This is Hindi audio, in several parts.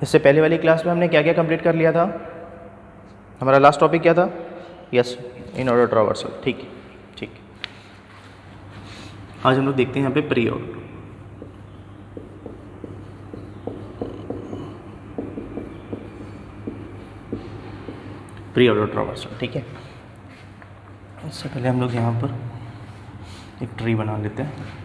इससे पहले वाली क्लास में हमने क्या क्या कंप्लीट कर लिया था? हमारा लास्ट टॉपिक क्या था? Yes, in order traversal. ठीक ठीक। आज हम लोग देखते हैं यहाँ पे pre order. Pre order traversal, ठीक है। इससे पहले हम लोग यहाँ पर एक ट्री बना लेते हैं।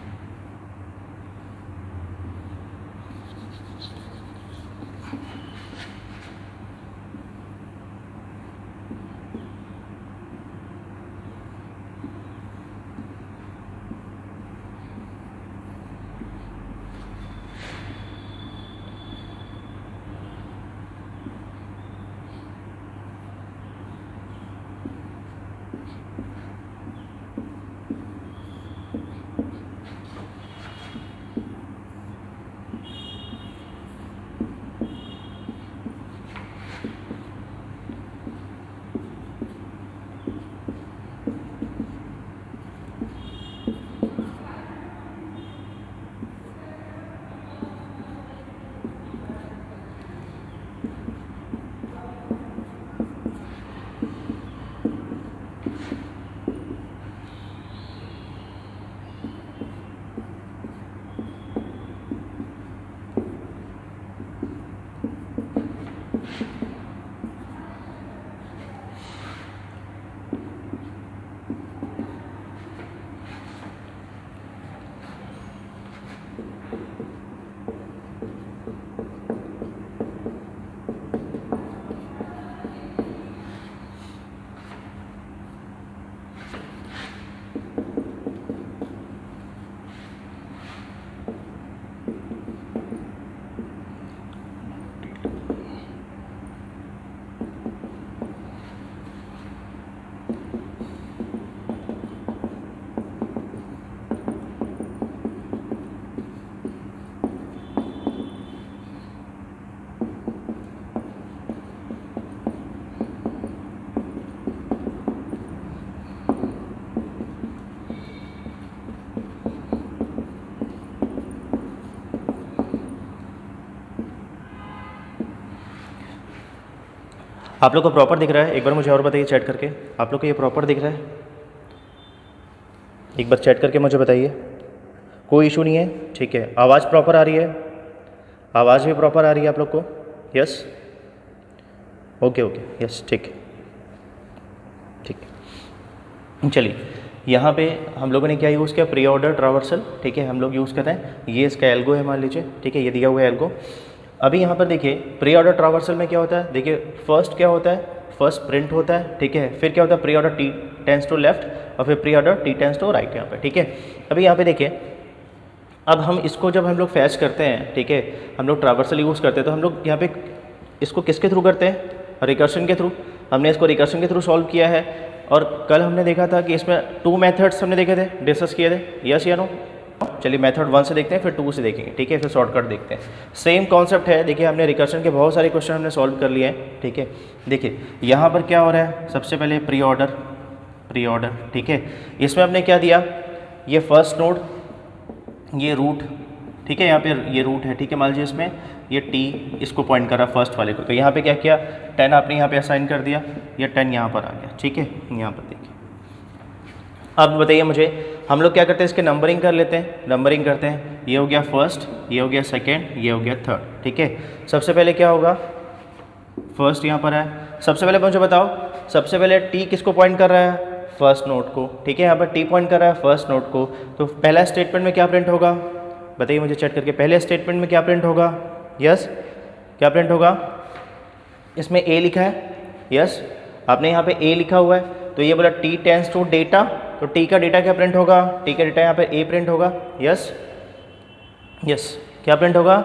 आप लोग को प्रॉपर दिख रहा है? एक बार मुझे और बताइए चैट करके, आप लोग को ये प्रॉपर दिख रहा है? एक बार चैट करके मुझे बताइए। कोई इशू नहीं है? ठीक है। आवाज़ प्रॉपर आ रही है? आवाज़ भी प्रॉपर आ रही है आप लोग को? यस, ओके ओके, यस, ठीक ठीक। चलिए, यहाँ पे हम लोगों ने क्या यूज़ किया? प्री ऑर्डर ट्रावर्सल, ठीक है, हम लोग यूज़ कर रहे हैं। ये इसका एल्गो है, मान लीजिए, ठीक है, ये दिया हुआ है एल्गो। अभी यहाँ पर देखिए प्री ऑर्डर ट्रावर्सल में क्या होता है, देखिए फर्स्ट क्या होता है? फर्स्ट प्रिंट होता है, ठीक है। फिर क्या होता है? Pre order T tense to left और फिर pre order T tense to right यहाँ पे, ठीक है। अभी यहाँ पे देखिए, अब हम इसको जब हम लोग फैच करते हैं, ठीक है, हम लोग ट्रावर्सल यूज़ करते हैं, तो हम लोग यहाँ पे इसको किसके थ्रू करते हैं? रिकर्शन के थ्रू। हमने इसको रिकर्शन के थ्रू सॉल्व किया है। और कल हमने देखा था कि इसमें 2 मेथड्स हमने देखे थे, डिस्कस किए थे, यस या नो? चलिए मेथड 1 से देखते हैं, फिर 2 से देखेंगे, ठीक है, फिर शॉर्टकट देखते हैं। सेम कॉन्सेप्ट है। देखिए हमने रिकर्शन के बहुत सारे क्वेश्चन हमने सॉल्व कर लिए हैं, ठीक है। देखिए यहाँ पर क्या हो रहा है? सबसे पहले प्री ऑर्डर, ठीक है। इसमें हमने क्या दिया? ये फर्स्ट नोड, ये रूट, ठीक है, यहाँ पे ये रूट है, ठीक है। मान लीजिए इसमें ये टी इसको पॉइंट कर रहा फर्स्ट वाले को, तो यहाँ पे क्या किया? 10 आपने यहाँ पे असाइन कर दिया, ये 10 यहाँ पर आ गया, ठीक है। यहाँ पर देखिए, अब बताइए मुझे, हम लोग क्या करते हैं? इसके नंबरिंग कर लेते हैं, नंबरिंग करते हैं। ये हो गया फर्स्ट, ये हो गया सेकेंड, ये हो गया थर्ड, ठीक है। सबसे पहले क्या होगा? फर्स्ट यहाँ पर है। सबसे पहले मुझे बताओ, सबसे पहले टी किसको पॉइंट कर रहा है? फर्स्ट नोड को, ठीक है। यहाँ पर टी पॉइंट कर रहा है फर्स्ट नोड को, तो पहला स्टेटमेंट में क्या प्रिंट होगा? बताइए मुझे चेक करके, पहले स्टेटमेंट में क्या प्रिंट होगा? यस, क्या प्रिंट होगा? इसमें ए लिखा है, यस, आपने यहाँ पे ए लिखा हुआ है, तो ये बोला टी टेंस टू डेटा, तो टी का डेटा क्या प्रिंट होगा? टी का डेटा यहाँ पे ए प्रिंट होगा, यस यस, क्या प्रिंट होगा?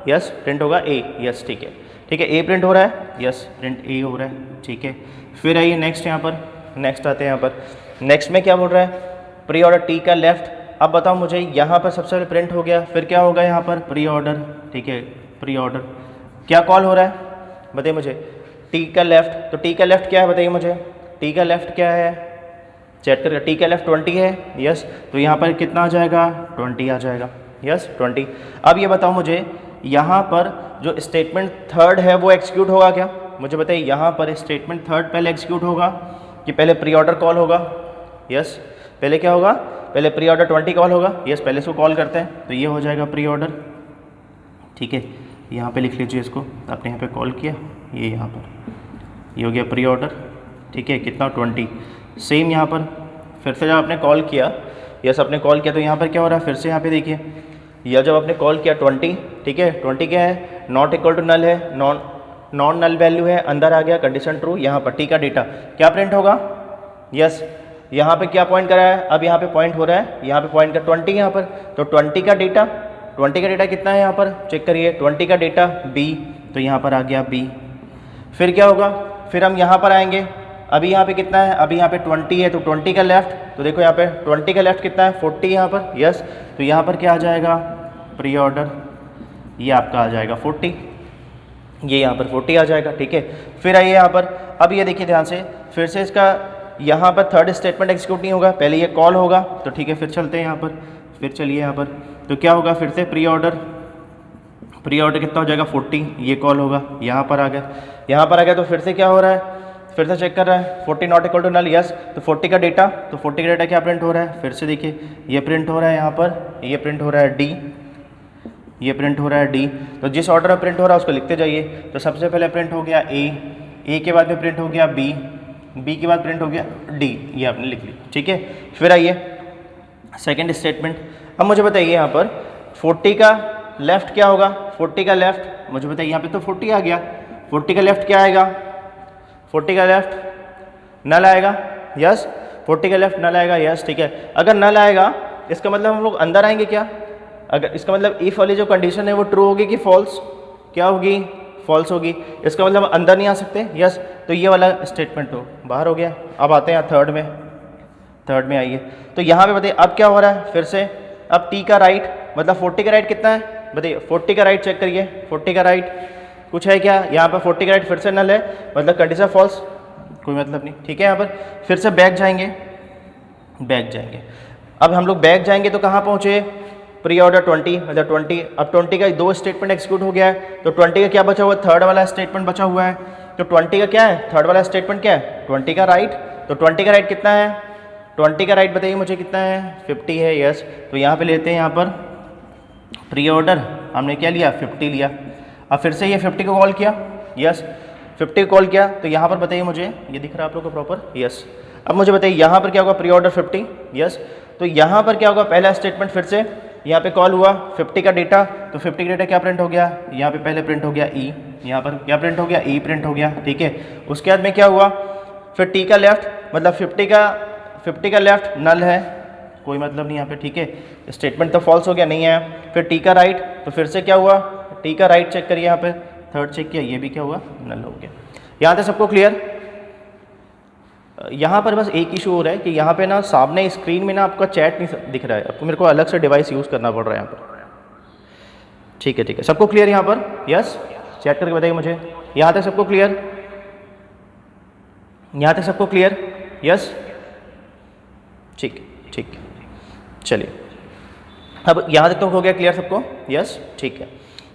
यस, प्रिंट होगा ए, यस, ठीक है, ठीक है, ए प्रिंट हो रहा है, यस, प्रिंट ए हो रहा है, ठीक है। फिर आइए नेक्स्ट, यहाँ पर नेक्स्ट आते हैं। यहाँ पर नेक्स्ट में क्या बोल रहा है? प्री ऑर्डर टी का लेफ्ट। अब बताओ मुझे, यहाँ पर सबसे पहले प्रिंट हो गया, फिर क्या होगा यहाँ पर? प्री ऑर्डर, ठीक है, प्री ऑर्डर क्या कॉल हो रहा है? बताइए मुझे। टी का लेफ्ट, तो टी का लेफ्ट क्या है? बताइए मुझे, टी का लेफ्ट क्या है? चेक कर, टी का लेफ्ट 20 है, यस, तो यहाँ पर कितना आ जाएगा? 20 आ जाएगा, यस 20। अब ये बताओ मुझे, यहाँ पर जो स्टेटमेंट थर्ड है वो एग्जीक्यूट होगा क्या? मुझे बताइए, यहाँ पर स्टेटमेंट थर्ड पहले एग्जीक्यूट होगा कि पहले प्री ऑर्डर कॉल होगा? यस, पहले क्या होगा? पहले प्री ऑर्डर 20 कॉल होगा। यस, पहले इसको कॉल करते हैं तो ये हो जाएगा प्री ऑर्डर। ठीक है, यहाँ पे लिख लीजिए इसको, आपने यहाँ पे कॉल किया, ये यहाँ पर ये हो गया प्री ऑर्डर। ठीक है, कितना? 20। सेम यहाँ पर फिर से जब आपने कॉल किया, यस आपने कॉल किया तो यहाँ पर क्या हो रहा है? फिर से यहाँ पे देखिए, या जब आपने कॉल किया 20, ठीक है, 20 क्या है? नॉट इक्वल टू नल है, नॉन नल वैल्यू है, अंदर आ गया, कंडीशन ट्रू। यहाँ पर टी का डेटा क्या प्रिंट होगा? यस, यहाँ पे क्या पॉइंट करा है? अब यहाँ पे पॉइंट हो रहा है, यहाँ पे पॉइंट कर 20 यहाँ पर, तो 20 का डेटा कितना है यहाँ पर? चेक करिए, 20 का डेटा बी, तो यहाँ पर आ गया बी। फिर क्या होगा? फिर हम यहाँ पर आएंगे, अभी यहाँ पे कितना है? अभी यहाँ पे 20 है, तो 20 का लेफ्ट, तो देखो यहाँ पे 20 का लेफ्ट कितना है? 40 यहाँ पर। यस, तो यहाँ पर क्या आ जाएगा? प्री ऑर्डर, ये आपका आ जाएगा 40, ये यहाँ पर 40 आ जाएगा। ठीक है, फिर आइए यहाँ पर, अब ये देखिए ध्यान से, फिर से इसका यहाँ पर थर्ड स्टेटमेंट एग्जीक्यूट नहीं होगा, पहले ये कॉल होगा। तो ठीक है, फिर चलते हैं यहाँ पर, फिर चलिए यहाँ पर, तो क्या होगा? फिर से प्री ऑर्डर कितना हो जाएगा? 40, ये कॉल होगा, यहाँ पर आ गया, तो फिर से क्या हो रहा है? फिर से चेक कर रहा है, 40 not equal to null. Yes, तो 40 का डेटा, क्या प्रिंट हो रहा है? फिर से देखिए, ये प्रिंट हो रहा है यहाँ पर, ये प्रिंट हो रहा है डी, ये प्रिंट हो रहा है डी। तो जिस ऑर्डर में प्रिंट हो रहा है उसको लिखते जाइए। तो सबसे पहले प्रिंट हो गया ए के बाद में प्रिंट हो गया बी के बाद प्रिंट हो गया डी, ये आपने लिख ली। ठीक है, फिर आइए सेकेंड स्टेटमेंट। अब मुझे बताइए यहाँ पर 40 का लेफ्ट क्या होगा? 40 का लेफ्ट मुझे बताइए, यहाँ पे तो 40 आ गया, 40 का लेफ्ट क्या आएगा? 40 का लेफ्ट नल आएगा। यस, 40 का लेफ्ट नल आएगा। यस, ठीक है, अगर नल आएगा इसका मतलब हम लोग अंदर आएंगे क्या? अगर इसका मतलब इफ वाली जो कंडीशन है वो ट्रू होगी कि फॉल्स? क्या होगी? फॉल्स होगी। इसका मतलब हम अंदर नहीं आ सकते। यस, तो ये वाला स्टेटमेंट तो बाहर हो गया। अब आते हैं थर्ड में आइए, तो यहाँ पे बताइए अब क्या हो रहा है? फिर से अब टी का राइट, मतलब 40 का राइट कितना है? बताइए, 40 का राइट चेक करिए, 40 का राइट कुछ है क्या? यहाँ पर 40 का राइट फिर से नल है, मतलब कंडीशन फॉल्स, कोई मतलब नहीं। ठीक है, यहाँ पर फिर से बैक जाएंगे। अब हम लोग बैक जाएंगे तो कहाँ पहुँचे? प्री ऑर्डर 20, मतलब 20। अब 20 का दो स्टेटमेंट एग्जीक्यूट हो गया है, तो 20 का क्या बचा हुआ है? थर्ड वाला स्टेटमेंट बचा हुआ है। तो 20 का क्या है? थर्ड वाला स्टेटमेंट क्या है? 20 का राइट। तो 20 का राइट कितना है? 20 का राइट बताइए मुझे कितना है? 50 है। यस, तो यहाँ पे लेते हैं, यहाँ पर प्री ऑर्डर हमने क्या लिया? 50 लिया। अब फिर से ये 50 को कॉल किया। यस, 50 को कॉल किया, तो यहाँ पर बताइए मुझे, ये दिख रहा है आप लोग को प्रॉपर? यस, अब मुझे बताइए यहाँ पर क्या होगा? Pre order 50। यस, तो यहाँ पर क्या होगा? पहला स्टेटमेंट फिर से यहाँ पे कॉल हुआ, 50 का डेटा, तो 50 का डेटा क्या प्रिंट हो गया? यहाँ पे पहले प्रिंट हो गया ई, यहाँ पर क्या प्रिंट हो गया? ई प्रिंट हो गया। ठीक है, उसके बाद में क्या हुआ? फिर टी का लेफ्ट, मतलब 50 का लेफ्ट नल है, कोई मतलब नहीं यहाँ पे। ठीक है, स्टेटमेंट तो फॉल्स हो गया, नहीं है। फिर टी का राइट, तो फिर से क्या हुआ? टी का राइट चेक करिए, यहाँ पे थर्ड चेक किया, ये भी क्या हुआ? नल हो गया। यहाँ तक सबको क्लियर? यहाँ पर बस एक इशू हो रहा है कि यहाँ पे ना सामने स्क्रीन में ना आपका चैट नहीं दिख रहा है, आपको मेरे को अलग से डिवाइस यूज़ करना पड़ रहा है यहाँ पर। ठीक है, सबको क्लियर यहाँ पर? यस, चैट करके बताइए मुझे, यहाँ तक सबको क्लियर? यहाँ तक सबको क्लियर? यस, ठीक, चलिए, अब यहाँ तक तो हो गया क्लियर सबको? यस, ठीक है,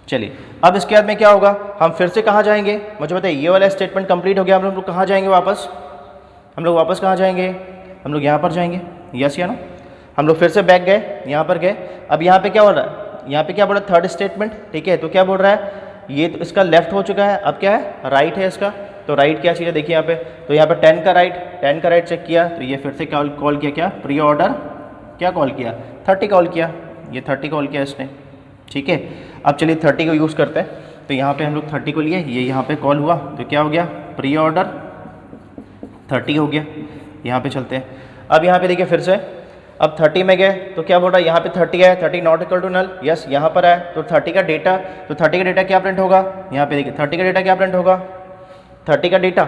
चलिए, अब इसके बाद में क्या होगा? हम फिर से कहाँ जाएंगे? मुझे बताइए, ये वाला स्टेटमेंट कंप्लीट हो गया, हम लोग कहाँ जाएंगे वापस? हम लोग वापस कहाँ जाएंगे? हम लोग यहाँ पर जाएंगे। यस या नो? हम लोग फिर से बैक गए, यहाँ पर गए। अब यहाँ पे क्या बोल रहा है? यहाँ पे क्या बोल रहा है? Third statement. ठीक है, तो क्या बोल रहा है? ये तो इसका लेफ्ट हो चुका है, अब क्या है? राइट है इसका। तो राइट क्या चाहिए? देखिए यहाँ पे, तो यहाँ पे 10 का राइट चेक किया, तो ये फिर से कॉल किया, क्या? प्री ऑर्डर क्या कॉल किया? 30 कॉल किया, ये 30 कॉल किया इसने। ठीक है, अब चलिए 30 को यूज़ करते हैं। तो यहाँ पे हम लोग 30 को लिए, ये यहाँ पे कॉल हुआ, तो क्या हो गया? प्री ऑर्डर 30 हो गया। यहाँ पे चलते हैं, अब यहाँ पे देखिए फिर से, अब 30 में गए तो क्या बोल रहा है? यहाँ पे 30 है, 30 not equal to null. Yes, यहाँ पर है, तो 30 का डेटा, तो 30 का डेटा क्या प्रिंट होगा? यहाँ पे देखिए 30 का डेटा क्या प्रिंट होगा? 30 का डेटा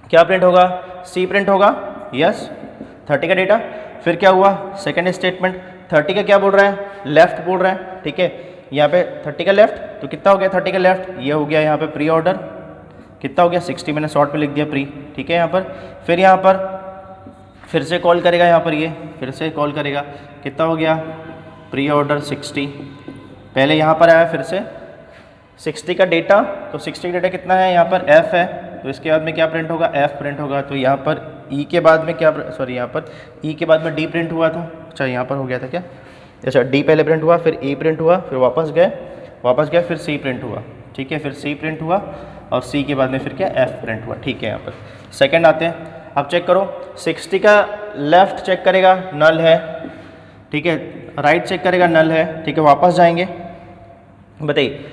क्या प्रिंट होगा? सी प्रिंट होगा। यस, 30 का डेटा। फिर क्या हुआ? सेकेंड स्टेटमेंट, 30 का क्या बोल रहा है? लेफ्ट बोल रहा है। ठीक है, यहाँ पे 30 का लेफ्ट, तो कितना हो गया? 30 का लेफ्ट, ये हो गया यहाँ पे प्री ऑर्डर, कितना हो गया? 60, मैंने शॉर्ट पे लिख दिया प्री। ठीक है, यहाँ पर फिर यहाँ पर फिर से कॉल करेगा, यहाँ पर ये फिर से कॉल करेगा, कितना हो गया? प्री ऑर्डर 60, पहले यहाँ पर आया, फिर से 60 का डेटा, तो 60 का डेटा कितना है यहाँ पर f है, तो इसके बाद में क्या प्रिंट होगा, f प्रिंट होगा। तो यहाँ पर e के बाद में क्या, सॉरी यहाँ पर e के बाद में d प्रिंट हुआ था, अच्छा यहाँ पर हो गया था क्या, अच्छा d पहले प्रिंट हुआ, फिर e प्रिंट हुआ, फिर वापस गए फिर c प्रिंट हुआ, ठीक है, फिर c प्रिंट हुआ और c के बाद में फिर क्या f प्रिंट हुआ, ठीक है। यहाँ पर सेकंड आते हैं, अब चेक करो 60 का लेफ्ट चेक करेगा नल है, ठीक है, राइट चेक करेगा नल है, ठीक है, वापस जाएंगे। बताइए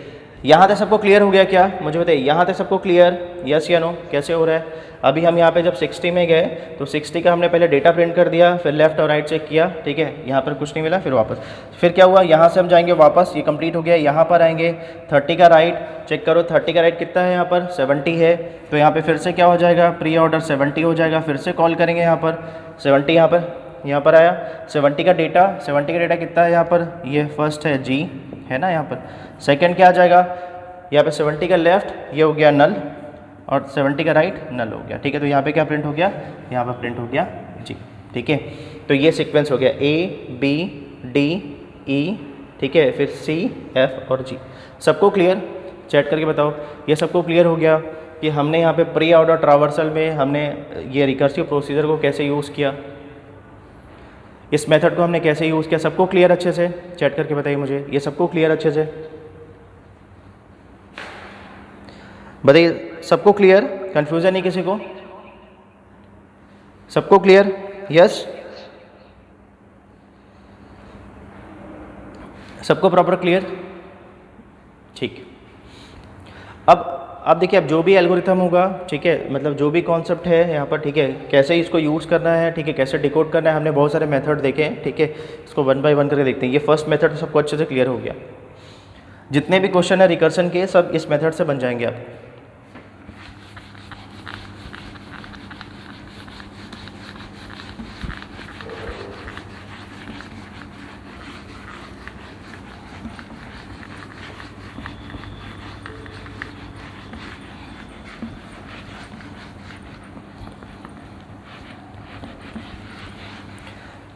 यहाँ तक सबको क्लियर हो गया क्या, मुझे बताइए यहाँ तक सबको क्लियर, यस या नो, कैसे हो रहा है। अभी हम यहाँ पे जब 60 में गए तो 60 का हमने पहले डेटा प्रिंट कर दिया, फिर लेफ्ट और राइट चेक किया, ठीक है, यहाँ पर कुछ नहीं मिला, फिर वापस, फिर क्या हुआ, यहाँ से हम जाएंगे वापस, ये कंप्लीट हो गया, यहाँ पर आएंगे 30 का राइट चेक करो, 30 का राइट कितना है यहाँ पर 70 है, तो यहाँ पर फिर से क्या हो जाएगा, प्री ऑर्डर 70 हो जाएगा, फिर से कॉल करेंगे यहाँ पर 70, यहाँ पर आया 70 का डेटा, 70 का डेटा कितना है यहाँ पर, ये फर्स्ट है जी है ना, यहाँ पर सेकंड क्या आ जाएगा, यहाँ पे 70 का लेफ्ट ये हो गया नल और 70 का राइट नल हो गया, ठीक है। तो यहाँ पे क्या प्रिंट हो गया, यहाँ पर प्रिंट हो गया जी, ठीक है। तो ये सीक्वेंस हो गया A B D E, ठीक है, फिर C F और G। सबको क्लियर, चैट करके बताओ, ये सबको क्लियर हो गया कि हमने यहाँ पे प्री ऑर्डर ट्रावर्सल में हमने ये रिकर्सिव प्रोसीजर को कैसे यूज़ किया, इस मेथड को हमने कैसे यूज़ किया। सबको क्लियर अच्छे से, चैट करके बताइए मुझे, ये सबको क्लियर अच्छे से बताइए, सबको क्लियर, कंफ्यूजन नहीं किसी को, सबको क्लियर, यस, सबको प्रॉपर क्लियर, ठीक। अब देखिए, अब जो भी एल्गोरिथम होगा, ठीक है, मतलब जो भी कॉन्सेप्ट है यहाँ पर, ठीक है, कैसे इसको यूज़ करना है, ठीक है, कैसे डिकोड करना है, हमने बहुत सारे मेथड देखे हैं, ठीक है, इसको वन बाय वन करके देखते हैं। ये फर्स्ट मेथड सबको अच्छे से क्लियर हो गया, जितने भी क्वेश्चन है रिकर्सन के सब इस मेथड से बन जाएंगे आप।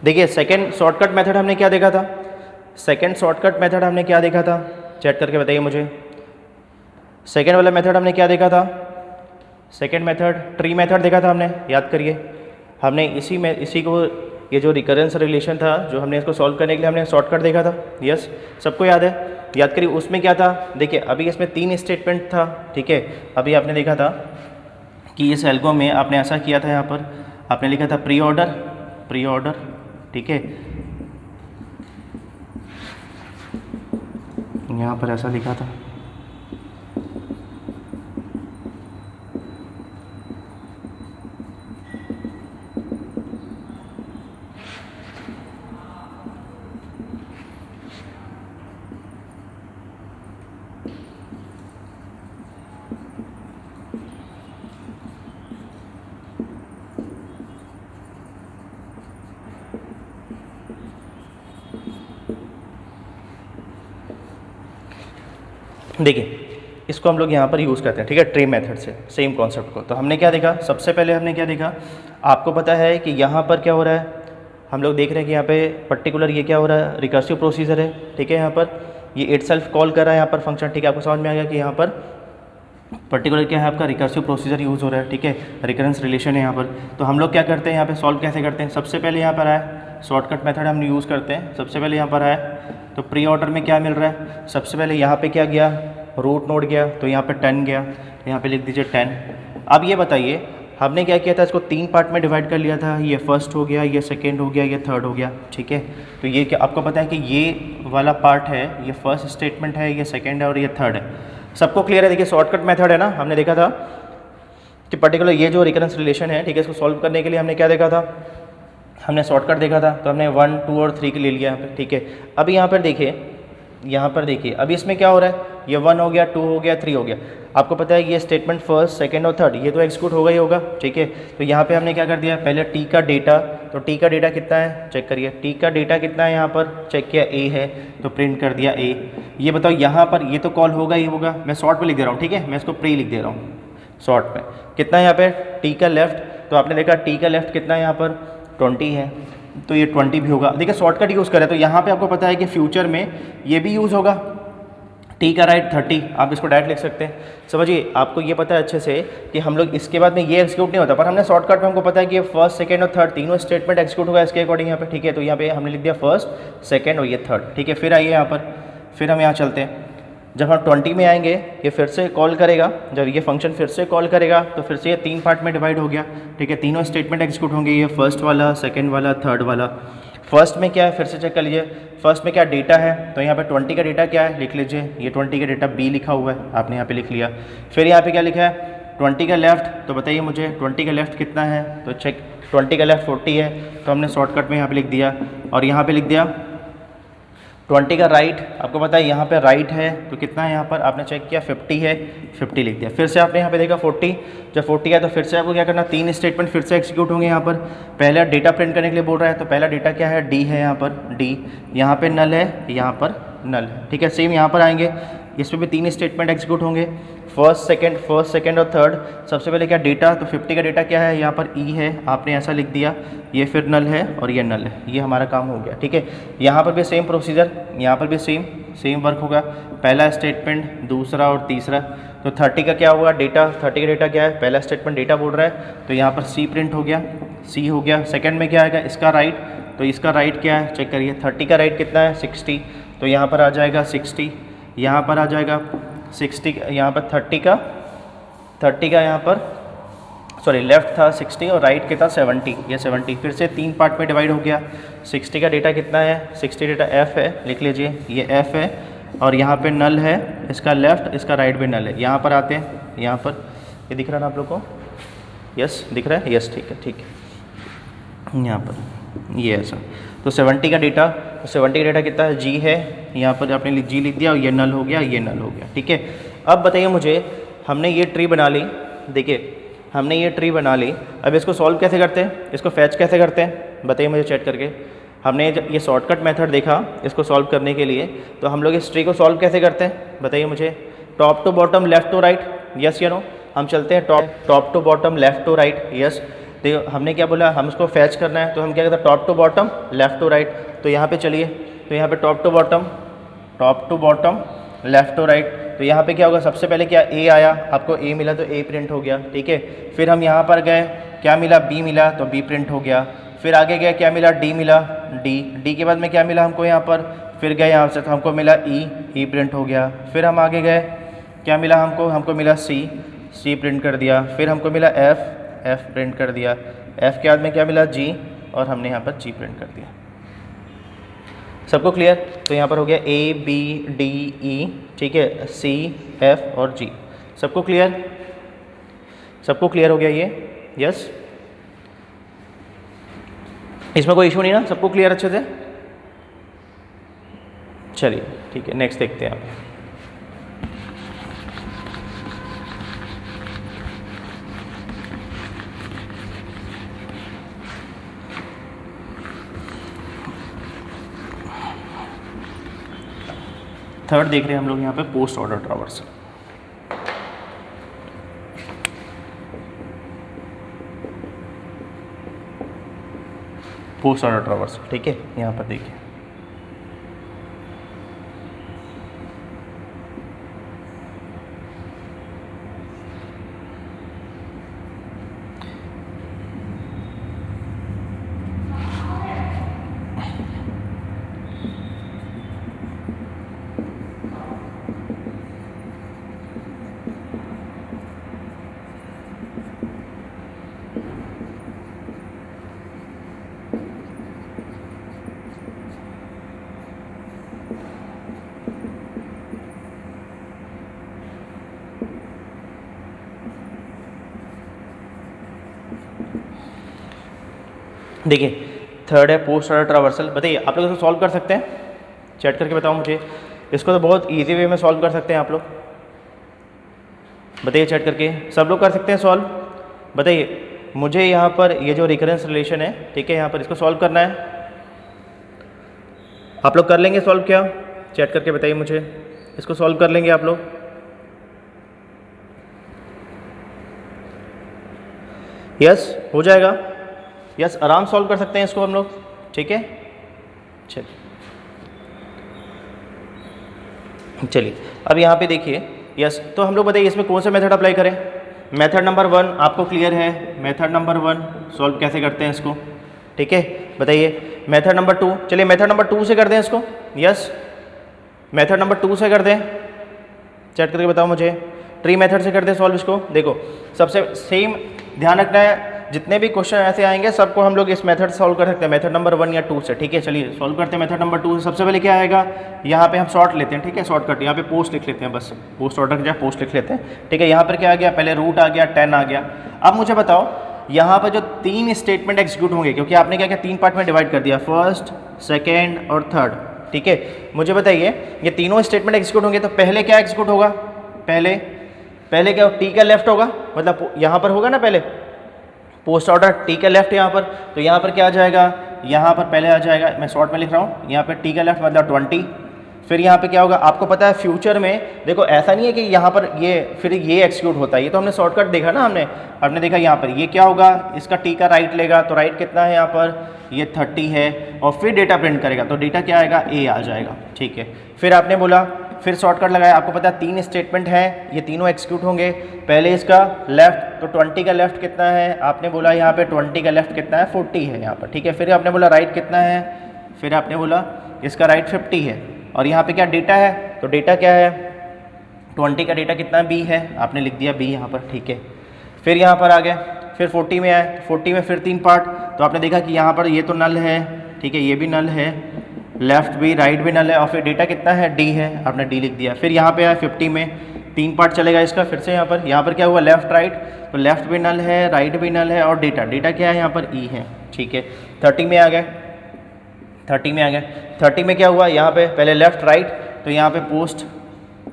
देखिए सेकंड शॉर्टकट मेथड हमने क्या देखा था, सेकंड शॉर्टकट मेथड हमने क्या देखा था, चैट करके बताइए मुझे। सेकंड वाला मेथड हमने क्या देखा था, सेकंड मेथड ट्री मेथड देखा था हमने, याद करिए, हमने इसी को ये जो रिकरेंस रिलेशन था, जो हमने इसको सॉल्व करने के लिए हमने शॉर्टकट देखा था, यस, सबको याद है, याद करिए। उसमें क्या था, देखिए अभी इसमें 3 स्टेटमेंट था, ठीक है, अभी आपने देखा था कि इस एल्गो में आपने ऐसा किया था, यहाँ पर आपने लिखा था प्री ऑर्डर, ठीक है, यहाँ पर ऐसा लिखा था, देखिए इसको हम लोग यहाँ पर यूज़ करते हैं, ठीक है, ट्री मेथड से सेम कॉन्सेप्ट को। तो हमने क्या देखा, सबसे पहले हमने क्या देखा, आपको पता है कि यहाँ पर क्या हो रहा है, हम लोग देख रहे हैं कि यहाँ पे पर्टिकुलर ये क्या हो रहा है, रिकर्सिव प्रोसीजर है, ठीक है, यहाँ पर ये इटसेल्फ कॉल कर रहा है यहाँ पर फंक्शन, ठीक है, आपको समझ में आ गया कि यहाँ पर पर्टिकुलर क्या है, आपका रिकर्सिव प्रोसीजर यूज़ हो रहा है, ठीक है, रिकरेंस रिलेशन है यहाँ पर। तो हम लोग क्या करते हैं यहाँ पे, सॉल्व कैसे करते हैं, सबसे पहले यहाँ पर आए शॉर्टकट मेथड हम यूज़ करते हैं। सबसे पहले यहाँ पर आए तो प्री ऑर्डर में क्या मिल रहा है, सबसे पहले यहाँ पे क्या गया, रूट नोड गया, तो यहाँ पे 10 गया, यहाँ पे लिख दीजिए 10। अब ये बताइए हमने क्या किया था, इसको 3 पार्ट में डिवाइड कर लिया था, ये फर्स्ट हो गया, ये सेकेंड हो गया, ये थर्ड हो गया, ठीक है। तो ये क्या आपको पता है कि ये वाला पार्ट है, ये फर्स्ट स्टेटमेंट है, ये सेकेंड है और ये थर्ड है। सबको क्लियर है। देखिए शॉर्टकट मेथड है ना, हमने देखा था कि पर्टिकुलर ये जो रिकरेंस रिलेशन है, ठीक है, इसको सॉल्व करने के लिए हमने क्या देखा था, हमने शॉर्टकट देखा था, तो हमने 1 2 और 3 के ले लिया यहाँ पे, ठीक है। अभी यहाँ पर देखिए, अभी इसमें क्या हो रहा है, ये 1 हो गया, 2 हो गया, 3 हो गया। आपको पता है ये स्टेटमेंट फर्स्ट सेकंड और थर्ड ये तो एग्जीक्यूट होगा ही होगा, ठीक है। तो यहाँ पे हमने क्या कर दिया, पहले टी का डेटा, तो टी का डेटा कितना है चेक करिए, टी का डेटा कितना है यहाँ पर चेक किया, ए है तो प्रिंट कर दिया ए। ये बताओ यहाँ पर ये तो कॉल होगा ही होगा, मैं शॉर्ट पे लिख दे रहा हूँ, ठीक है, मैं इसको प्री लिख दे रहा हूँ शॉर्ट पे। कितना है यहाँ पे टी का लेफ्ट, तो आपने देखा टी का लेफ्ट कितना है यहाँ पर 20 है, तो ये 20 भी होगा। देखिए शॉर्टकट यूज़ करें तो यहाँ पे आपको पता है कि फ्यूचर में ये भी यूज़ होगा, टी का राइट 30, आप इसको डायरेक्ट लिख सकते हैं। समझिए, आपको ये पता है अच्छे से कि हम लोग इसके बाद में ये एक्सिक्यूट नहीं होता, पर हमने शॉर्टकट में हमको पता है कि ये फर्स्ट सेकंड और थर्ड तीनों स्टेटमेंट एक्सिक्यूट होगा इसके अकॉर्डिंग यहाँ पे, ठीक है। तो यहाँ पे हमने लिख दिया फर्स्ट सेकंड और ये थर्ड, ठीक है। फिर आइए यहाँ पर, फिर हम यहाँ चलते हैं। जब हम 20 में आएंगे, ये फिर से कॉल करेगा, जब ये फंक्शन फिर से कॉल करेगा तो फिर से ये 3 पार्ट में डिवाइड हो गया, ठीक है। तीनों स्टेटमेंट एक्सिक्यूट होंगे, ये फर्स्ट वाला, सेकंड वाला, थर्ड वाला। फर्स्ट में क्या है, फिर से चेक कर लीजिए, फर्स्ट में क्या डेटा है, तो यहाँ पे 20 का डेटा क्या है, लिख लीजिए, ये 20 का डेटा बी लिखा हुआ है, आपने यहाँ पे लिख लिया। फिर यहाँ पे क्या लिखा है, 20 का लेफ्ट, तो बताइए मुझे 20 का लेफ्ट कितना है, तो चेक, 20 का लेफ्ट 40 है, तो हमने शॉर्टकट में यहाँ पे लिख दिया। और यहाँ पे लिख दिया 20 का राइट, आपको पता है यहाँ पे राइट है, तो कितना है यहाँ पर, आपने चेक किया 50 है, 50 लिख दिया। फिर से आपने यहाँ पे देखा 40, जब 40 है तो फिर से आपको क्या करना, 3 स्टेटमेंट फिर से एक्सिक्यूट होंगे यहाँ पर। पहला डेटा प्रिंट करने के लिए बोल रहा है, तो पहला डेटा क्या है, डी है यहाँ पर, डी, यहाँ पे नल है, यहाँ पर नल है, ठीक है। सेम यहाँ पर आएंगे, इस पर भी 3 स्टेटमेंट एक्सिक्यूट होंगे, फर्स्ट सेकंड और थर्ड। सबसे पहले क्या डेटा, तो 50 का डेटा क्या है, यहाँ पर ई है, आपने ऐसा लिख दिया, ये फिर नल है और ये नल है, ये हमारा काम हो गया, ठीक है। यहाँ पर भी सेम प्रोसीजर, यहाँ पर भी सेम वर्क होगा, पहला स्टेटमेंट, दूसरा और तीसरा। तो 30 का क्या हुआ डेटा, 30 का डेटा क्या है, पहला स्टेटमेंट डेटा बोल रहा है, तो यहाँ पर सी प्रिंट हो गया, सी हो गया। सेकेंड में क्या आएगा, इसका राइट, तो इसका राइट क्या है, चेक करिए, 30 का राइट कितना है, 60, तो यहाँ पर आ जाएगा 60, यहाँ पर आ जाएगा 60, यहाँ पर 30 का यहाँ पर, सॉरी लेफ़्ट था 60 और राइट के था 70, ये 70। फिर से 3 पार्ट में डिवाइड हो गया। 60 का डेटा कितना है, 60 डेटा एफ़ है, लिख लीजिए, ये एफ़ है, और यहाँ पे नल है, इसका लेफ़्ट, इसका राइट भी नल है। यहाँ पर आते हैं, यहाँ पर ये दिख रहा है ना आप लोग को, यस दिख रहा है, यस ठीक है, ठीक है। यहाँ पर ये ऐसा, तो 70 का डेटा, तो 70 का डेटा कितना है, जी है, यहाँ पर आपने जी लिख दिया, और ये नल हो गया, ये नल हो गया, ठीक है। अब बताइए मुझे, हमने ये ट्री बना ली, देखिए हमने ये ट्री बना ली, अब इसको सॉल्व कैसे करते हैं, इसको फैच कैसे करते हैं, बताइए मुझे चैट करके। हमने ये शॉर्टकट मेथड देखा इसको सॉल्व करने के लिए, तो हम लोग इस ट्री को सॉल्व कैसे करते हैं, बताइए मुझे। Top to bottom, left to right, yes या नो। हम चलते हैं top to bottom, left to right, yes. तो हमने क्या बोला, हम इसको फैच करना है, तो हम क्या करते हैं, top to bottom, left to right. तो यहाँ पे चलिए, तो यहाँ पे top to bottom, left to right. तो यहाँ पे क्या होगा, सबसे पहले क्या ए आया, आपको ए मिला तो ए प्रिंट हो गया, ठीक है। फिर हम यहाँ पर गए, क्या मिला, बी मिला तो बी प्रिंट हो गया। फिर आगे गए, क्या मिला, डी मिला, डी के बाद में क्या मिला हमको यहाँ पर, फिर गए यहाँ से तो हमको मिला ई प्रिंट हो गया। फिर हम आगे गए, क्या मिला हमको मिला सी प्रिंट कर दिया। फिर हमको मिला एफ प्रिंट कर दिया। एफ के बाद में क्या मिला, जी, और हमने यहाँ पर जी प्रिंट कर दिया। सबको क्लियर। तो यहाँ पर हो गया ए बी डी ई, ठीक है, सी एफ और जी। सबको क्लियर हो गया ये, यस। इसमें कोई इशू नहीं ना, सबको क्लियर अच्छे से। चलिए ठीक है, नेक्स्ट देखते हैं आप। थर्ड देख रहे हैं हम लोग यहाँ पे, post order traversal. Post order traversal, ठीक है। यहाँ पर देखिए, देखिए थर्ड है पोस्ट ऑर्डर ट्रावर्सल। बताइए आप लोग इसको सॉल्व कर सकते हैं, चैट करके बताओ मुझे। इसको तो बहुत इजी वे में सॉल्व कर सकते हैं आप लोग, बताइए चैट करके। सब लोग कर सकते हैं सॉल्व। बताइए मुझे यहाँ पर ये जो रिकरेंस रिलेशन है, ठीक है, यहाँ पर इसको सॉल्व करना है। आप लोग कर लेंगे सॉल्व क्या, चैट करके बताइए मुझे। इसको सॉल्व कर लेंगे आप लोग, यस हो जाएगा, यस आराम सॉल्व कर सकते हैं इसको हम लोग, ठीक है। चलिए चलिए अब यहाँ पे देखिए, यस, तो हम लोग बताइए इसमें कौन सा मेथड अप्लाई करें। मेथड नंबर 1 आपको क्लियर है, मेथड नंबर 1 सॉल्व कैसे करते हैं इसको, ठीक है, बताइए। मेथड नंबर 2, चलिए मेथड नंबर 2 से कर दें इसको, यस, मेथड नंबर 2 से कर दें, चेक करके बताओ मुझे। ट्री मेथड से कर दें सॉल्व इसको। देखो सबसे सेम ध्यान रखना है, जितने भी क्वेश्चन ऐसे आएंगे सबको हम लोग इस मेथड से सॉल्व कर सकते हैं, मेथड नंबर 1 या 2 से, ठीक है। चलिए सॉल्व करते हैं मेथड नंबर 2 से। सबसे पहले क्या आएगा, यहाँ पे हम शॉर्ट लेते हैं, ठीक है, शॉर्टकट, यहाँ पे पोस्ट लिख लेते हैं, बस पोस्ट ऑर्डर की जगह पोस्ट लिख लेते हैं, ठीक है। यहाँ पर क्या आ गया, पहले रूट आ गया, 10 आ गया। अब मुझे बताओ यहाँ पर जो 3 स्टेटमेंट एग्जीक्यूट होंगे, क्योंकि आपने क्या किया 3 पार्ट में डिवाइड कर दिया, फर्स्ट, सेकेंड और थर्ड, ठीक है। मुझे बताइए ये तीनों स्टेटमेंट एग्जीक्यूट होंगे तो पहले क्या एग्जीक्यूट होगा, पहले क्या, टी का लेफ्ट होगा, मतलब यहाँ पर होगा ना पहले पोस्ट ऑर्डर, टी का लेफ्ट यहाँ पर, तो यहाँ पर क्या आ जाएगा, यहाँ पर पहले आ जाएगा, मैं शॉर्ट में लिख रहा हूँ, यहाँ पर टी का लेफ्ट मतलब 20। फिर यहाँ पे क्या होगा, आपको पता है फ्यूचर में देखो ऐसा नहीं है कि यहाँ पर ये फिर ये एक्सिक्यूट होता है, ये तो हमने शॉर्टकट देखा ना, हमने देखा यहाँ पर ये क्या होगा, इसका टी का राइट लेगा, तो राइट कितना है यहाँ पर, ये 30 है, और फिर डेटा प्रिंट करेगा तो डेटा क्या आएगा, ए आ जाएगा, ठीक है। फिर आपने बोला, फिर शॉर्टकट लगाया, आपको पता है 3 स्टेटमेंट हैं, ये तीनों एक्सिक्यूट होंगे। पहले इसका लेफ्ट, तो 20 का लेफ्ट कितना है, आपने बोला यहाँ पे 20 का लेफ्ट कितना है, 40 है यहाँ पर, ठीक है। फिर आपने बोला राइट कितना है, फिर आपने बोला इसका राइट 50 है, और यहाँ पे क्या डेटा है, तो डेटा क्या है, 20 का डेटा कितना बी है, आपने लिख दिया बी यहाँ पर, ठीक है। फिर यहाँ पर आ गए, फिर 40 में आए, 40 में फिर 3 पार्ट, तो आपने देखा कि यहाँ पर ये तो नल है, ठीक है, ये भी नल है, लेफ्ट भी राइट भी नल है, और फिर डेटा कितना है, डी है, आपने डी लिख दिया। फिर यहाँ पे आए 50 में 3 पार्ट चलेगा इसका, फिर से यहाँ पर क्या हुआ, लेफ्ट राइट, तो लेफ्ट भी नल है, राइट भी नल है, और डेटा क्या है यहाँ पर, ई है, ठीक है। 30 में आ गए, 30 में क्या हुआ, यहाँ पे पहले लेफ्ट राइट, तो यहाँ पे पोस्ट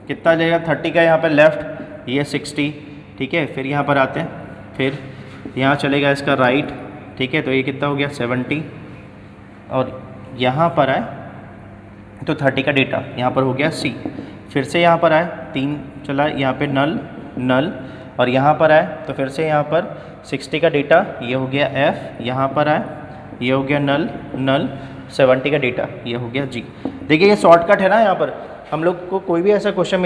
कितना लेगा 30 का, यहाँ पे लेफ्ट ये 60, ठीक है। फिर यहाँ पर आते हैं, फिर यहाँ चलेगा इसका राइट, ठीक है, तो ये कितना हो गया 70, और यहाँ पर आए तो 30 का डेटा यहाँ पर हो गया सी। फिर से यहाँ पर आए 3 चला, यहाँ पे नल, और यहाँ पर आए तो फिर से यहाँ पर 60 का डेटा ये हो गया एफ, यहाँ पर आए ये हो गया नल, 70 का डेटा ये हो गया जी। देखिए ये शॉर्टकट है ना, यहाँ पर हम लोग को कोई भी ऐसा क्वेश्चन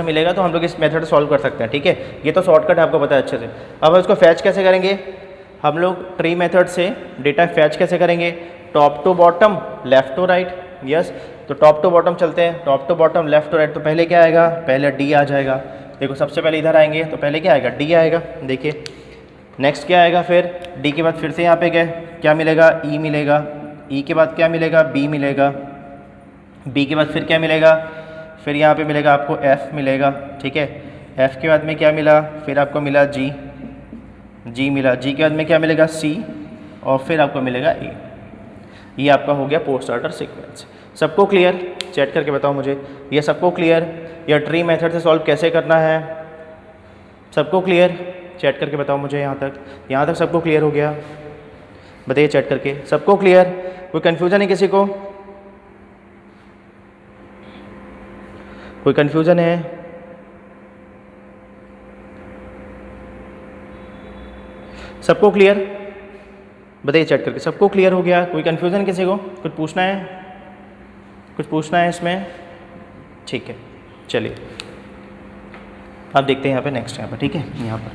मिलेगा तो हम लोग इस मेथड से सॉल्व कर सकते हैं, ठीक है। ये तो शॉर्टकट है, आपको पता है अच्छे से। अब इसको फैच कैसे करेंगे, हम लोग ट्री मेथड से डेटा फैच कैसे करेंगे, top to bottom, left to right, yes. तो टॉप टू बॉटम चलते हैं, top to bottom, left to right, तो पहले क्या आएगा, पहले डी आ जाएगा। देखो सबसे पहले इधर आएंगे तो पहले क्या आएगा, डी आएगा, देखिए। नेक्स्ट क्या आएगा, फिर डी के बाद फिर से यहाँ पे गए, क्या मिलेगा, ई मिलेगा, ई के बाद क्या मिलेगा, बी मिलेगा, बी के बाद फिर क्या मिलेगा, फिर यहाँ पे मिलेगा आपको एफ़ मिलेगा, ठीक है। एफ़ के बाद में क्या मिला, फिर आपको मिला जी मिला, जी के बाद में क्या मिलेगा, सी, और फिर आपको मिलेगा ए। ये आपका हो गया पोस्ट ऑर्डर सीक्वेंस। सबको क्लियर, चैट करके बताओ मुझे, ये सबको क्लियर, यह ट्री मेथड से सॉल्व कैसे करना है, सबको क्लियर, चैट करके बताओ मुझे। यहाँ तक सबको क्लियर हो गया, बताइए चैट करके, सबको क्लियर, कोई कन्फ्यूज़न है किसी को, कोई कन्फ्यूज़न है, सबको क्लियर, बताइए चैट करके, सबको क्लियर हो गया, कोई कन्फ्यूज़न किसी को, कुछ पूछना है इसमें, ठीक है। चलिए अब देखते हैं यहाँ पे नेक्स्ट, यहाँ पर ठीक है, यहाँ पर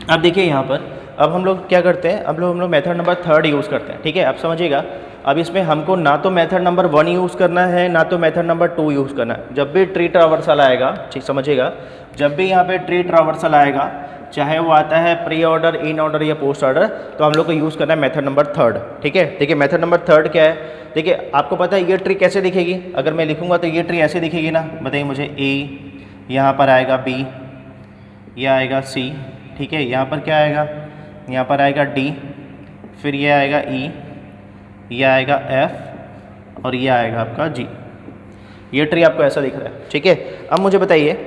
अब देखिए यहाँ पर अब हम लोग क्या करते हैं, अब हम लोग मेथड नंबर 3 यूज़ करते हैं, ठीक है। आप समझिएगा, अब इसमें हमको ना तो मेथड नंबर 1 यूज़ करना है, ना तो मेथड नंबर 2 यूज़ करना है। जब भी ट्री ट्रावर्सल आएगा, ठीक समझिएगा, जब भी यहाँ पे ट्री ट्रावर्सल आएगा, चाहे वो आता है प्री ऑर्डर, इन ऑर्डर या पोस्ट ऑर्डर, तो हम लोग को यूज़ करना है मेथड नंबर 3, ठीक है। देखिए मेथड नंबर 3 क्या है, देखिए आपको पता है ये ट्री कैसे दिखेगी, अगर मैं लिखूँगा तो ये ट्री ऐसे दिखेगी ना, बताइए मुझे। ए, यहाँ पर आएगा बी, यह आएगा सी, ठीक है। यहाँ पर क्या आएगा, यहाँ पर आएगा डी, फिर ये आएगा ई, ये आएगा एफ, और ये आएगा आपका जी। ये ट्री आपको ऐसा दिख रहा है, ठीक है। अब मुझे बताइए,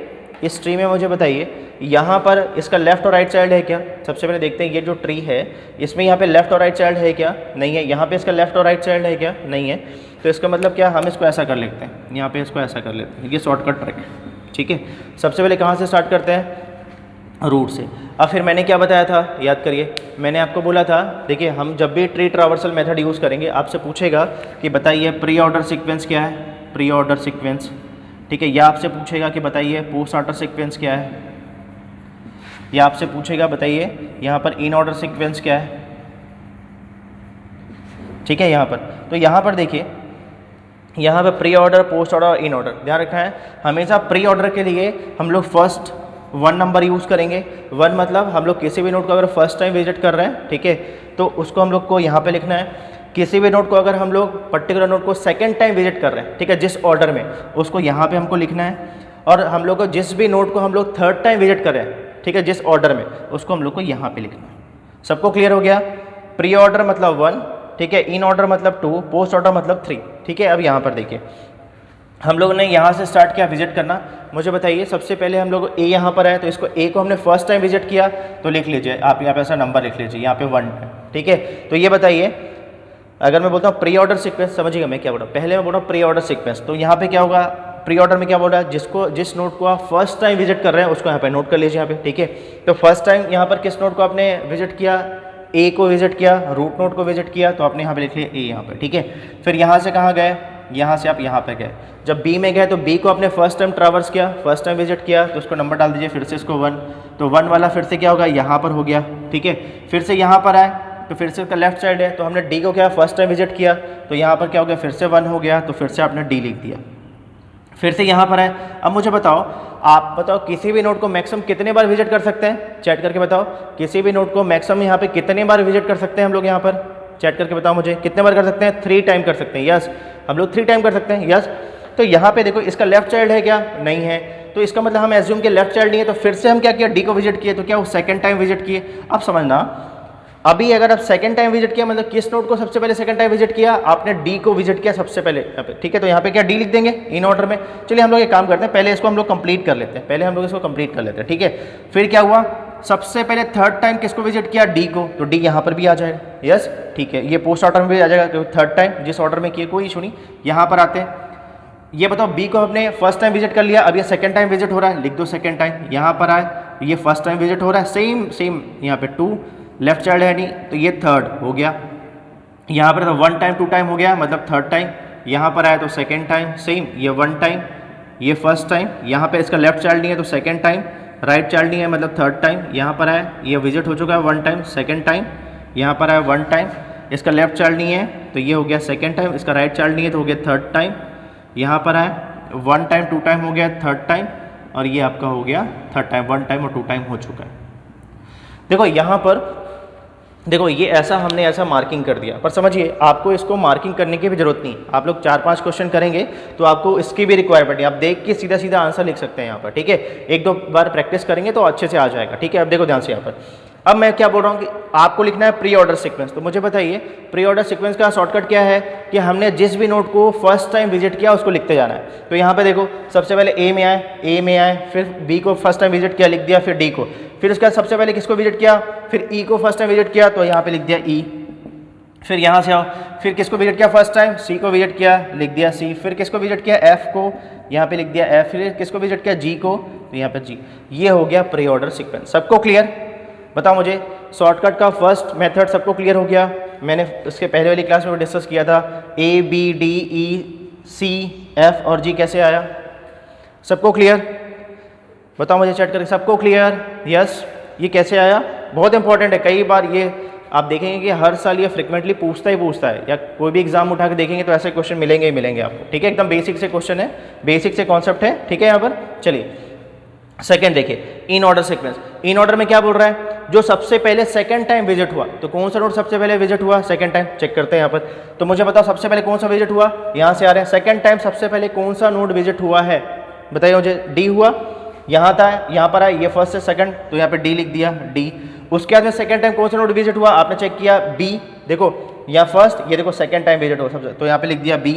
इस ट्री में मुझे बताइए यहाँ पर इसका लेफ़्ट और राइट चाइल्ड है क्या। सबसे पहले देखते हैं ये जो ट्री है इसमें यहाँ पे लेफ़्ट और राइट चाइल्ड है क्या, नहीं है। यहाँ पे इसका लेफ़्ट और राइट चाइल्ड है क्या, नहीं है। तो इसका मतलब क्या, हम इसको ऐसा कर लेते हैं, यहाँ पे इसको ऐसा कर लेते हैं, ये शॉर्टकट ट्रिक, ठीक है। सबसे पहले कहाँ से स्टार्ट करते हैं, रूट से। अब फिर मैंने क्या बताया था, याद करिए, मैंने आपको बोला था, देखिए हम जब भी ट्री ट्रावर्सल मेथड यूज़ करेंगे आपसे पूछेगा कि बताइए प्री ऑर्डर सीक्वेंस क्या है, प्री ऑर्डर सीक्वेंस, ठीक है, या आपसे पूछेगा कि बताइए पोस्ट ऑर्डर सीक्वेंस क्या है, या आपसे पूछेगा बताइए यहाँ पर इन ऑर्डर सीक्वेंस क्या है, ठीक है। यहाँ पर तो यहाँ पर देखिए, यहाँ पर प्री ऑर्डर, पोस्ट ऑर्डर और इन ऑर्डर ध्यान रखना है। हमेशा प्री ऑर्डर के लिए हम लोग फर्स्ट 1 नंबर यूज़ करेंगे। 1 मतलब हम लोग किसी भी नोट को अगर फर्स्ट टाइम विजिट कर रहे हैं, ठीक है, तो उसको हम लोग को यहाँ पे लिखना है। किसी भी नोट को अगर हम लोग पर्टिकुलर नोट को सेकंड टाइम विजिट कर रहे हैं, ठीक है, जिस ऑर्डर में, उसको यहाँ पे हमको लिखना है। और हम लोग को जिस भी नोट को हम लोग थर्ड टाइम विजिट कर रहे हैं, ठीक है, जिस ऑर्डर में, उसको हम लोग को यहाँ पे लिखना है। सबको क्लियर हो गया? प्री ऑर्डर मतलब 1, ठीक है, इन ऑर्डर मतलब 2, पोस्ट ऑर्डर मतलब 3, ठीक है। अब यहाँ पर देखिए हम लोगों ने यहाँ से स्टार्ट किया विजिट करना। मुझे बताइए सबसे पहले हम लोग ए यहाँ पर है, तो इसको ए को हमने फर्स्ट टाइम विजिट किया, तो लिख लीजिए आप यहाँ पे ऐसा नंबर लिख लीजिए, यहाँ पे 1 है, ठीक है। तो ये बताइए अगर मैं बोलता हूँ प्री ऑर्डर सीक्वेंस, समझिएगा मैं क्या बोल रहा हूँ, पहले मैं बोल रहा हूँ प्री ऑर्डर सीक्वेंस, तो यहाँ पे क्या होगा, प्री ऑर्डर में क्या बोल रहा है, जिस नोट को आप फर्स्ट टाइम विजिट कर रहे हैं उसको यहाँ पे नोट कर लीजिए यहाँ पे, ठीक है। तो फर्स्ट टाइम यहाँ पर किस नोट को आपने विजिट किया, ए को विजिट किया, रूट नोट को विजिट किया, तो आपने यहाँ पे लिख लिया ए यहाँ पे, ठीक है। फिर यहाँ से कहाँ गए, यहाँ से आप यहाँ पे गए। जब बी में गए तो बी को आपने फर्स्ट टाइम ट्रैवर्स किया, फर्स्ट टाइम विजिट किया, तो उसको नंबर डाल दीजिए, फिर से इसको 1, तो 1 वाला फिर से क्या होगा, यहाँ पर हो गया, ठीक है। फिर से यहाँ पर आए तो फिर से इसका लेफ्ट साइड है, तो हमने डी को क्या फर्स्ट टाइम विजिट किया, तो यहाँ पर क्या हो गया, फिर से 1 हो गया, तो फिर से आपने डी लिख दिया। फिर से यहाँ पर है। अब मुझे बताओ, आप बताओ किसी भी नोट को मैक्सिमम कितने बार विजिट कर सकते हैं, चैट करके बताओ, किसी भी नोट को मैक्सिमम यहाँ पे कितने बार विजिट कर सकते हैं हम लोग, यहाँ पर चैट करके बताओ मुझे, कितने बार कर सकते हैं, 3 टाइम कर सकते हैं, यस, हम लोग 3 टाइम कर सकते हैं, यस। तो यहाँ पे देखो इसका लेफ्ट चाइल्ड है क्या, नहीं है, तो इसका मतलब हम एज्यूम के लेफ्ट चाइल्ड नहीं है, तो फिर से हम क्या किया, डी को विजिट किए, तो क्या वो सेकंड टाइम विजिट किए। अब समझना, अभी अगर आप सेकंड टाइम विजिट किया मतलब किस नोट को सबसे पहले सेकंड टाइम विजिट किया, आपने डी को विजिट किया सबसे पहले यहाँ पे, ठीक है। तो यहाँ पे क्या डी लिख देंगे इन ऑर्डर में। चलिए हम लोग एक काम करते हैं, पहले इसको हम लोग कंप्लीट कर लेते हैं, पहले हम लोग इसको कंप्लीट कर लेते हैं, ठीक है। फिर क्या हुआ, सबसे पहले थर्ड टाइम किसको विजिट किया, डी को, तो डी यहाँ पर भी आ जाएगा, यस, ठीक है। ये पोस्ट ऑर्डर में भी आ जाएगा, क्योंकि थर्ड टाइम जिस ऑर्डर में किए, कोई इशू नहीं। यहाँ पर आते हैं, ये बताओ बी को हमने फर्स्ट टाइम विजिट कर लिया, अब ये सेकंड टाइम विजिट हो रहा है, लिख दो सेकंड टाइम। यहाँ पर आए, ये फर्स्ट टाइम विजिट हो रहा है, सेम यहाँ पे 2, लेफ्ट चाइल्ड है नहीं, तो ये थर्ड हो गया। यहाँ पर तो 1 टाइम 2 टाइम हो गया, मतलब थर्ड टाइम। यहाँ पर आए तो सेकंड टाइम, सेम, ये 1 टाइम, ये फर्स्ट टाइम। यहाँ पे इसका लेफ्ट चाइल्ड नहीं है तो सेकंड टाइम, राइट चाइल्ड नहीं है मतलब थर्ड टाइम। यहाँ पर आए, ये विजिट हो चुका है 1 टाइम, सेकंड टाइम। यहाँ पर आए 1 टाइम, इसका लेफ्ट चाइल्ड नहीं है तो ये हो गया सेकंड टाइम, इसका राइट चाइल्ड नहीं है तो हो गया थर्ड टाइम। यहाँ पर आए 1 टाइम 2 टाइम हो गया थर्ड टाइम, और ये आपका हो गया थर्ड टाइम, 1 टाइम और 2 टाइम हो चुका है। देखो यहाँ पर देखो ये ऐसा हमने ऐसा मार्किंग कर दिया, पर समझिए आपको इसको मार्किंग करने की भी जरूरत नहीं। आप लोग 4-5 क्वेश्चन करेंगे तो आपको इसकी भी रिक्वायरमेंट नहीं, आप देख के सीधा सीधा आंसर लिख सकते हैं यहाँ पर, ठीक है। 1-2 बार प्रैक्टिस करेंगे तो अच्छे से आ जाएगा, ठीक है। अब देखो ध्यान से यहाँ पर, अब मैं क्या बोल रहा हूँ कि आपको लिखना है प्री ऑर्डर सीक्वेंस। तो मुझे बताइए प्री ऑर्डर सीक्वेंस का शॉर्टकट क्या है कि हमने जिस भी नोट को फर्स्ट टाइम विजिट किया उसको लिखते जाना है। तो यहाँ पे देखो सबसे पहले ए में आए, फिर बी को फर्स्ट टाइम विजिट किया, लिख दिया, फिर डी को, फिर उसके बाद सबसे पहले किसको विजिट किया, फिर ई को फर्स्ट टाइम विजिट किया, तो यहाँ पे लिख दिया ई। फिर यहाँ से आओ, फिर किसको विजिट किया फर्स्ट टाइम, सी को विजिट किया, लिख दिया सी। फिर किसको विजिट किया, एफ को, यहाँ पे लिख दिया एफ। फिर किसको विजिट किया, जी को, तो यहाँ पे जी। ये हो गया प्री ऑर्डर सीक्वेंस। सबको क्लियर? बताओ मुझे, शॉर्टकट का फर्स्ट मेथड सबको क्लियर हो गया? मैंने उसके पहले वाली क्लास में डिस्कस किया था, A B D E C F और जी कैसे आया। सबको क्लियर? बताओ मुझे चैट करके, सबको क्लियर? यस। ये कैसे आया, बहुत इंपॉर्टेंट है। कई बार ये आप देखेंगे कि हर साल ये फ्रिक्वेंटली पूछता है, या कोई भी एग्जाम उठा के देखेंगे तो ऐसे क्वेश्चन मिलेंगे ही मिलेंगे आपको, ठीक है। एकदम बेसिक से क्वेश्चन है, बेसिक से कॉन्सेप्ट है, ठीक है। यहाँ पर चलिए सेकंड देखिए, इन ऑर्डर सीक्वेंस। इन ऑर्डर में क्या बोल रहा है, जो सबसे पहले सेकंड टाइम विजिट हुआ, तो कौन सा नोट सबसे पहले विजिट हुआ, सेकंड टाइम। चेक करते हैं यहाँ पर, तो मुझे बताओ सबसे पहले कौन सा विजिट हुआ, यहाँ से आ रहे हैं, सेकंड टाइम सबसे पहले कौन सा नोट विजिट हुआ है, बताइए मुझे। डी हुआ, यहाँ था, यहाँ पर आया, ये फर्स्ट से सेकंड, तो यहाँ पे डी लिख दिया, डी। उसके बाद में सेकंड टाइम कौन सा नोट विजिट हुआ, आपने चेक किया, बी। देखो यहाँ फर्स्ट, ये देखो सेकंड टाइम विजिट हुआ सबसे, तो यहाँ पे लिख दिया बी।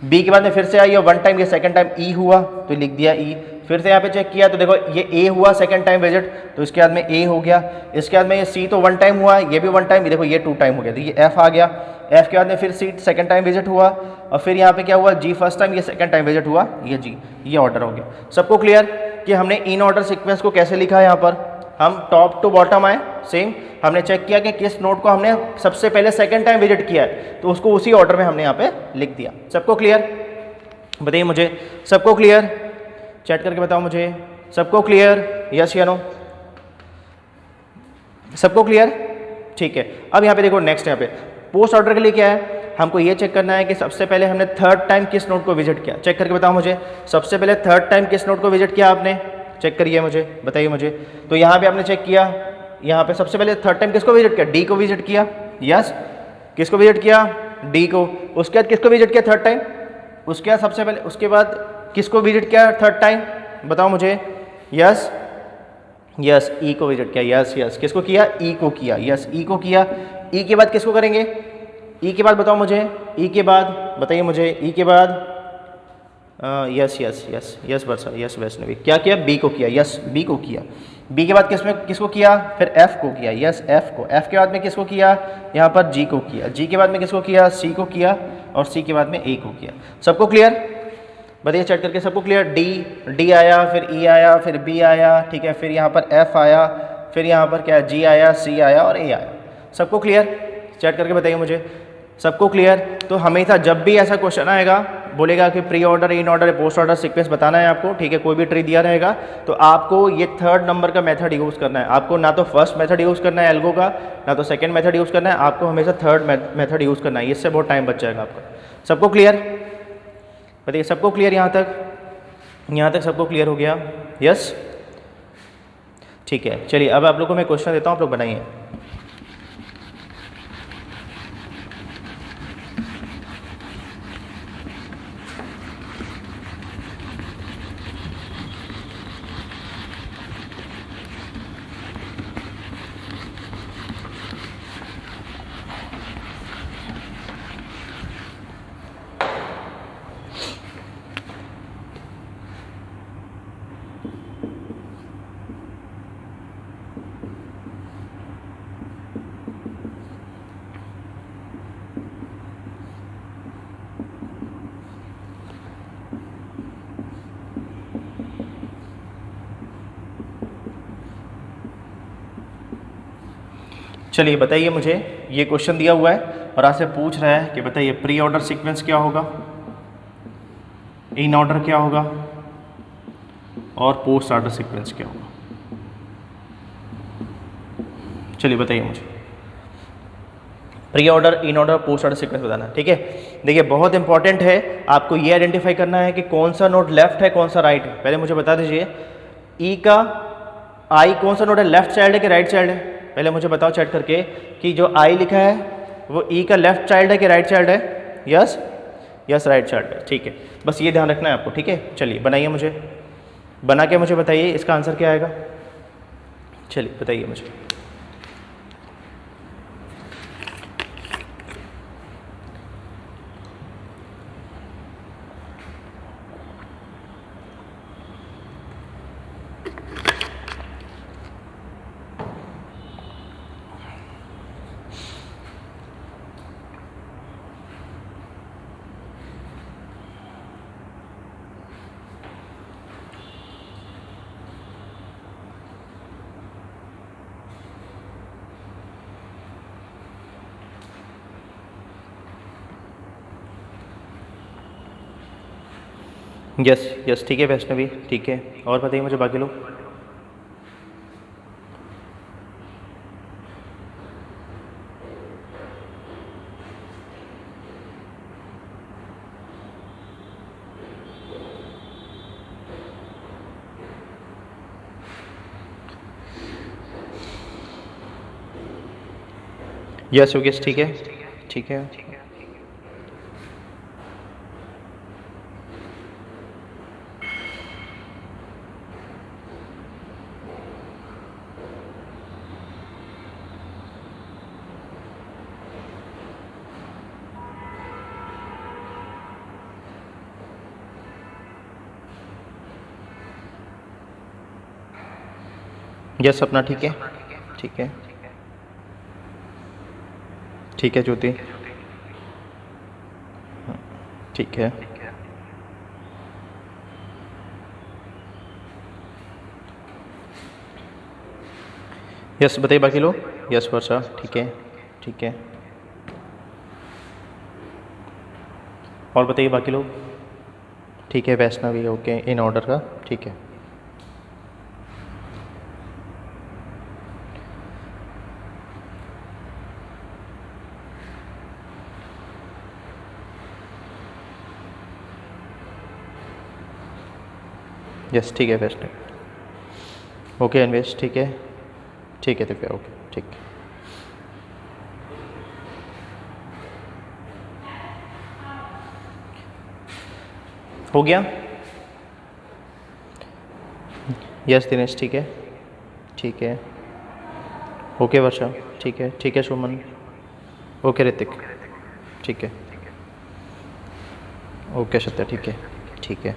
बी के बाद में फिर से आई 1 टाइम, ये सेकंड टाइम ई हुआ, तो लिख दिया ई। फिर से यहाँ पे चेक किया तो देखो ये ए हुआ सेकंड टाइम विजिट, तो इसके बाद में ए हो गया। इसके बाद में ये सी तो 1 टाइम हुआ, ये भी 1 टाइम, ये देखो ये 2 टाइम हो गया, तो ये एफ आ गया। एफ के बाद में फिर सी सेकंड टाइम विजिट हुआ, और फिर यहाँ पे क्या हुआ, जी फर्स्ट टाइम, ये सेकंड टाइम विजिट हुआ, ये जी। ये ऑर्डर हो गया। सबको क्लियर? कि हमने इन ऑर्डर सीक्वेंस को कैसे लिखा है। यहाँ पर हम टॉप टू बॉटम आए, सेम हमने चेक किया कि किस नोड को हमने सबसे पहले सेकंड टाइम विजिट किया है, तो उसको उसी ऑर्डर में हमने यहाँ पे लिख दिया। सबको क्लियर? बताइए मुझे, सबको क्लियर? चैट करके बताओ मुझे, सबको क्लियर? यस या नो? सबको क्लियर? ठीक है। अब यहाँ पे देखो नेक्स्ट, यहाँ पे पोस्ट ऑर्डर के लिए क्या है, हमको ये चेक करना है कि सबसे पहले हमने थर्ड टाइम किस नोड को विजिट किया। चेक करके बताओ मुझे, सबसे पहले थर्ड टाइम किस नोड को विजिट किया आपने, चेक करिए मुझे, बताइए मुझे। तो यहाँ पे आपने चेक किया, यहाँ पे सबसे पहले थर्ड टाइम किसको विजिट किया, डी को विजिट किया। यस, किसको विजिट किया, डी को। उसके बाद किसको विजिट किया थर्ड टाइम, उसके बाद सबसे पहले, उसके बाद किसको विजिट किया थर्ड टाइम, बताओ मुझे। यस यस, ई को विजिट किया। यस यस, किसको किया, ई को किया। यस, ई को किया। ई के बाद किसको करेंगे, ई के बाद बताओ मुझे, ई के बाद बताइए मुझे, ई के बाद यस यस यस यस वर्षा, यस वैष्णवी, क्या किया, बी को किया। यस, बी को किया। बी के बाद किसको किया, फिर एफ को किया। यस, एफ को। एफ के बाद में किसको किया, यहाँ पर जी को किया। जी के बाद में किसको किया, सी को किया। और सी के बाद में ए को किया। सबको क्लियर? बताइए चेक करके, सबको क्लियर? डी आया, फिर ई आया, फिर बी आया, ठीक है, फिर यहाँ पर एफ आया, फिर यहाँ पर क्या, जी आया, सी आया और ए आया। सबको क्लियर? चेक करके बताइए मुझे, सबको क्लियर? तो हमेशा जब भी ऐसा क्वेश्चन आएगा, बोलेगा कि pre order, in order, post order sequence बताना है आपको, ठीक है, कोई भी ट्री दिया रहेगा, तो आपको ये थर्ड नंबर का मेथड यूज़ करना है। आपको ना तो फर्स्ट मेथड यूज़ करना है एल्गो का, ना तो सेकंड मेथड यूज़ करना है, आपको हमेशा थर्ड मेथड यूज़ करना है। इससे बहुत टाइम बच जाएगा आपका। सबको क्लियर? बताइए सबको क्लियर? यहाँ तक सबको क्लियर हो गया? यस, ठीक है। चलिए अब आप लोगों को मैं क्वेश्चन देता हूँ, आप लोग बनाइए। चलिए बताइए मुझे, ये क्वेश्चन दिया हुआ है और आपसे पूछ रहा है कि बताइए प्री ऑर्डर सीक्वेंस क्या होगा, इन ऑर्डर क्या होगा और पोस्ट ऑर्डर सीक्वेंस क्या होगा। चलिए बताइए मुझे, pre order, in order, post order sequence बताना, ठीक है। देखिए बहुत इंपॉर्टेंट है, आपको ये आइडेंटिफाई करना है कि कौन सा नोड लेफ्ट है, कौन सा राइट है। पहले मुझे बता दीजिए, ई का आई कौन सा नोड है, लेफ्ट चाइल्ड है कि राइट चाइल्ड है। पहले मुझे बताओ चैट करके कि जो आई लिखा है वो ई का लेफ्ट चाइल्ड है कि राइट चाइल्ड है। यस यस, राइट चाइल्ड है, ठीक है। बस ये ध्यान रखना है आपको, ठीक है। चलिए बनाइए, मुझे बना के मुझे बताइए इसका आंसर क्या आएगा। चलिए बताइए मुझे। यस यस, ठीक है वैष्णवी, ठीक है। और बताइए मुझे बाकी लोग। यस योगेश, ठीक है, ठीक है। यस अपना, ठीक है, ठीक है, ठीक है ज्योति, ठीक है, यस बताइए बाकी लोग। यस वर्षा, ठीक है ठीक है। और बताइए बाकी लोग। ठीक है वैष्णवी, ओके इन ऑर्डर का, ठीक है। यस ठीक है वैष्णवी, ओके अन्वेश, ठीक है दिव्या, ओके ठीक। हो गया। यस दिनेश, ठीक है ओके वर्षा, ठीक है सुमन, ओके ऋतिक, ठीक है ओके सत्या, ठीक है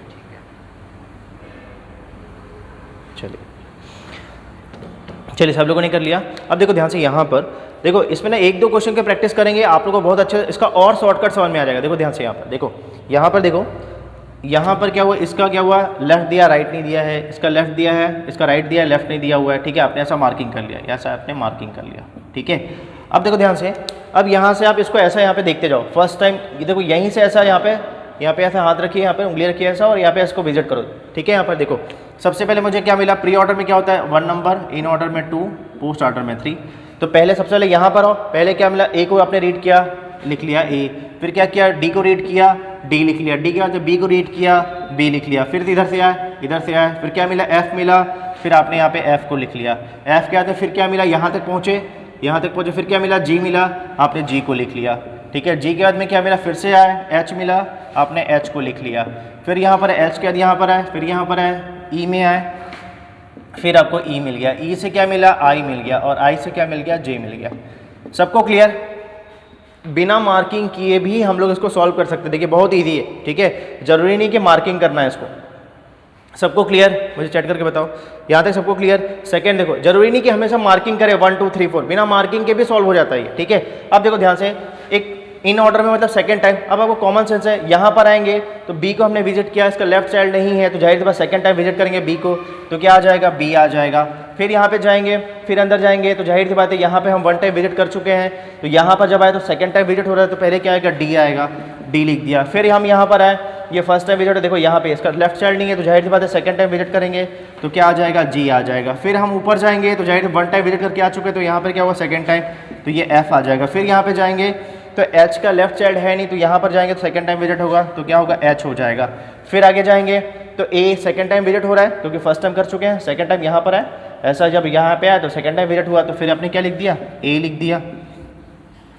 चलिए सब लोगों ने कर लिया। अब देखो ध्यान से यहाँ पर देखो, इसमें ना एक दो क्वेश्चन के प्रैक्टिस करेंगे आप लोगों को बहुत अच्छे इसका और शॉर्टकट समझ में आ जाएगा। देखो ध्यान से यहाँ पर देखो, यहाँ पर देखो, यहाँ पर क्या हुआ, इसका क्या हुआ, लेफ्ट दिया राइट नहीं दिया है, इसका लेफ्ट दिया है, इसका राइट दिया है, लेफ्ट नहीं दिया हुआ है, ठीक है। आपने ऐसा मार्किंग कर लिया, ऐसा आपने मार्किंग कर लिया, ठीक है। अब देखो ध्यान से, अब यहाँ से आप इसको ऐसा यहाँ पे देखते जाओ। फर्स्ट टाइम ये देखो यहीं से ऐसा यहाँ पे ऐसा हाथ रखिए, यहाँ पे उंगली रखिए ऐसा, और यहाँ पे इसको विजिट करो, ठीक है। यहाँ पर देखो सबसे पहले मुझे क्या मिला, प्री ऑर्डर में क्या होता है 1 नंबर, इन ऑर्डर में 2, पोस्ट ऑर्डर में 3। तो पहले सबसे पहले यहाँ पर आओ, पहले क्या मिला, ए को आपने रीड किया, लिख लिया ए, फिर क्या किया, डी को रीड किया, डी लिख लिया, डी के बाद बी को रीड किया, बी लिख लिया, फिर इधर से आया, फिर क्या मिला, एफ मिला, फिर आपने यहाँ पे एफ को लिख लिया, एफ के बाद फिर क्या मिला, यहाँ तक पहुँचे, फिर क्या मिला, जी मिला, आपने जी को लिख लिया, ठीक है। जी के बाद में क्या मिला, फिर से आया, एच मिला, आपने एच को लिख लिया, फिर यहाँ पर एच के बाद यहाँ पर आए, फिर यहाँ पर आए, ई में आए, फिर आपको ई मिल गया, ई से क्या मिला, आई मिल गया, और आई से क्या मिल गया, जे मिल गया। सबको क्लियर? बिना मार्किंग किए भी हम लोग इसको सॉल्व कर सकते हैं, देखिए बहुत इजी है, ठीक है। जरूरी नहीं कि मार्किंग करना है इसको। सबको क्लियर? मुझे चैट करके बताओ, यहाँ तक सबको क्लियर? सेकंड देखो, जरूरी नहीं कि हमेशा मार्किंग करें 1 2 3 4, बिना मार्किंग के भी सॉल्व हो जाता है, ठीक है। अब देखो ध्यान से, एक इन ऑर्डर में मतलब सेकंड टाइम, अब आपको कॉमन सेंस है, यहाँ पर आएंगे तो बी को हमने विजिट किया, इसका लेफ्ट चाइल्ड नहीं है, तो जाहिर सी बात सेकंड टाइम विजिट करेंगे बी को, तो क्या आ जाएगा, बी आ जाएगा। फिर यहाँ पे जाएंगे, फिर अंदर जाएंगे, तो जाहिर सी बात है यहाँ पे हम 1 टाइम विजिट कर चुके हैं, तो यहाँ पर जब आए तो सेकंड टाइम विजिट हो रहा है, तो पहले क्या आएगा, डी आएगा, डी लिख दिया। फिर हम यहाँ पर आए, ये फर्स्ट टाइम विजिट है, देखो यहाँ पे इसका लेफ्ट चाइल्ड नहीं है, तो जाहिर सी बात है सेकंड टाइम विजिट करेंगे तो क्या आ जाएगा, जी आ जाएगा। फिर हम ऊपर जाएंगे तो जाहिर 1 टाइम विजिट करके आ चुके हैं, तो यहाँ पर क्या हुआ, सेकंड टाइम, तो ये एफ आ जाएगा। फिर यहाँ पे जाएंगे तो एच का लेफ्ट चाइल्ड है नहीं, तो यहाँ पर जाएंगे तो सेकंड टाइम विजिट होगा, तो क्या होगा, एच हो जाएगा। फिर आगे जाएंगे तो ए सेकंड टाइम विजिट हो रहा है क्योंकि फर्स्ट टाइम कर चुके हैं, सेकंड टाइम यहाँ पर है, ऐसा जब यहाँ पे आया तो सेकंड टाइम विजिट हुआ, तो फिर आपने क्या लिख दिया, ए लिख दिया।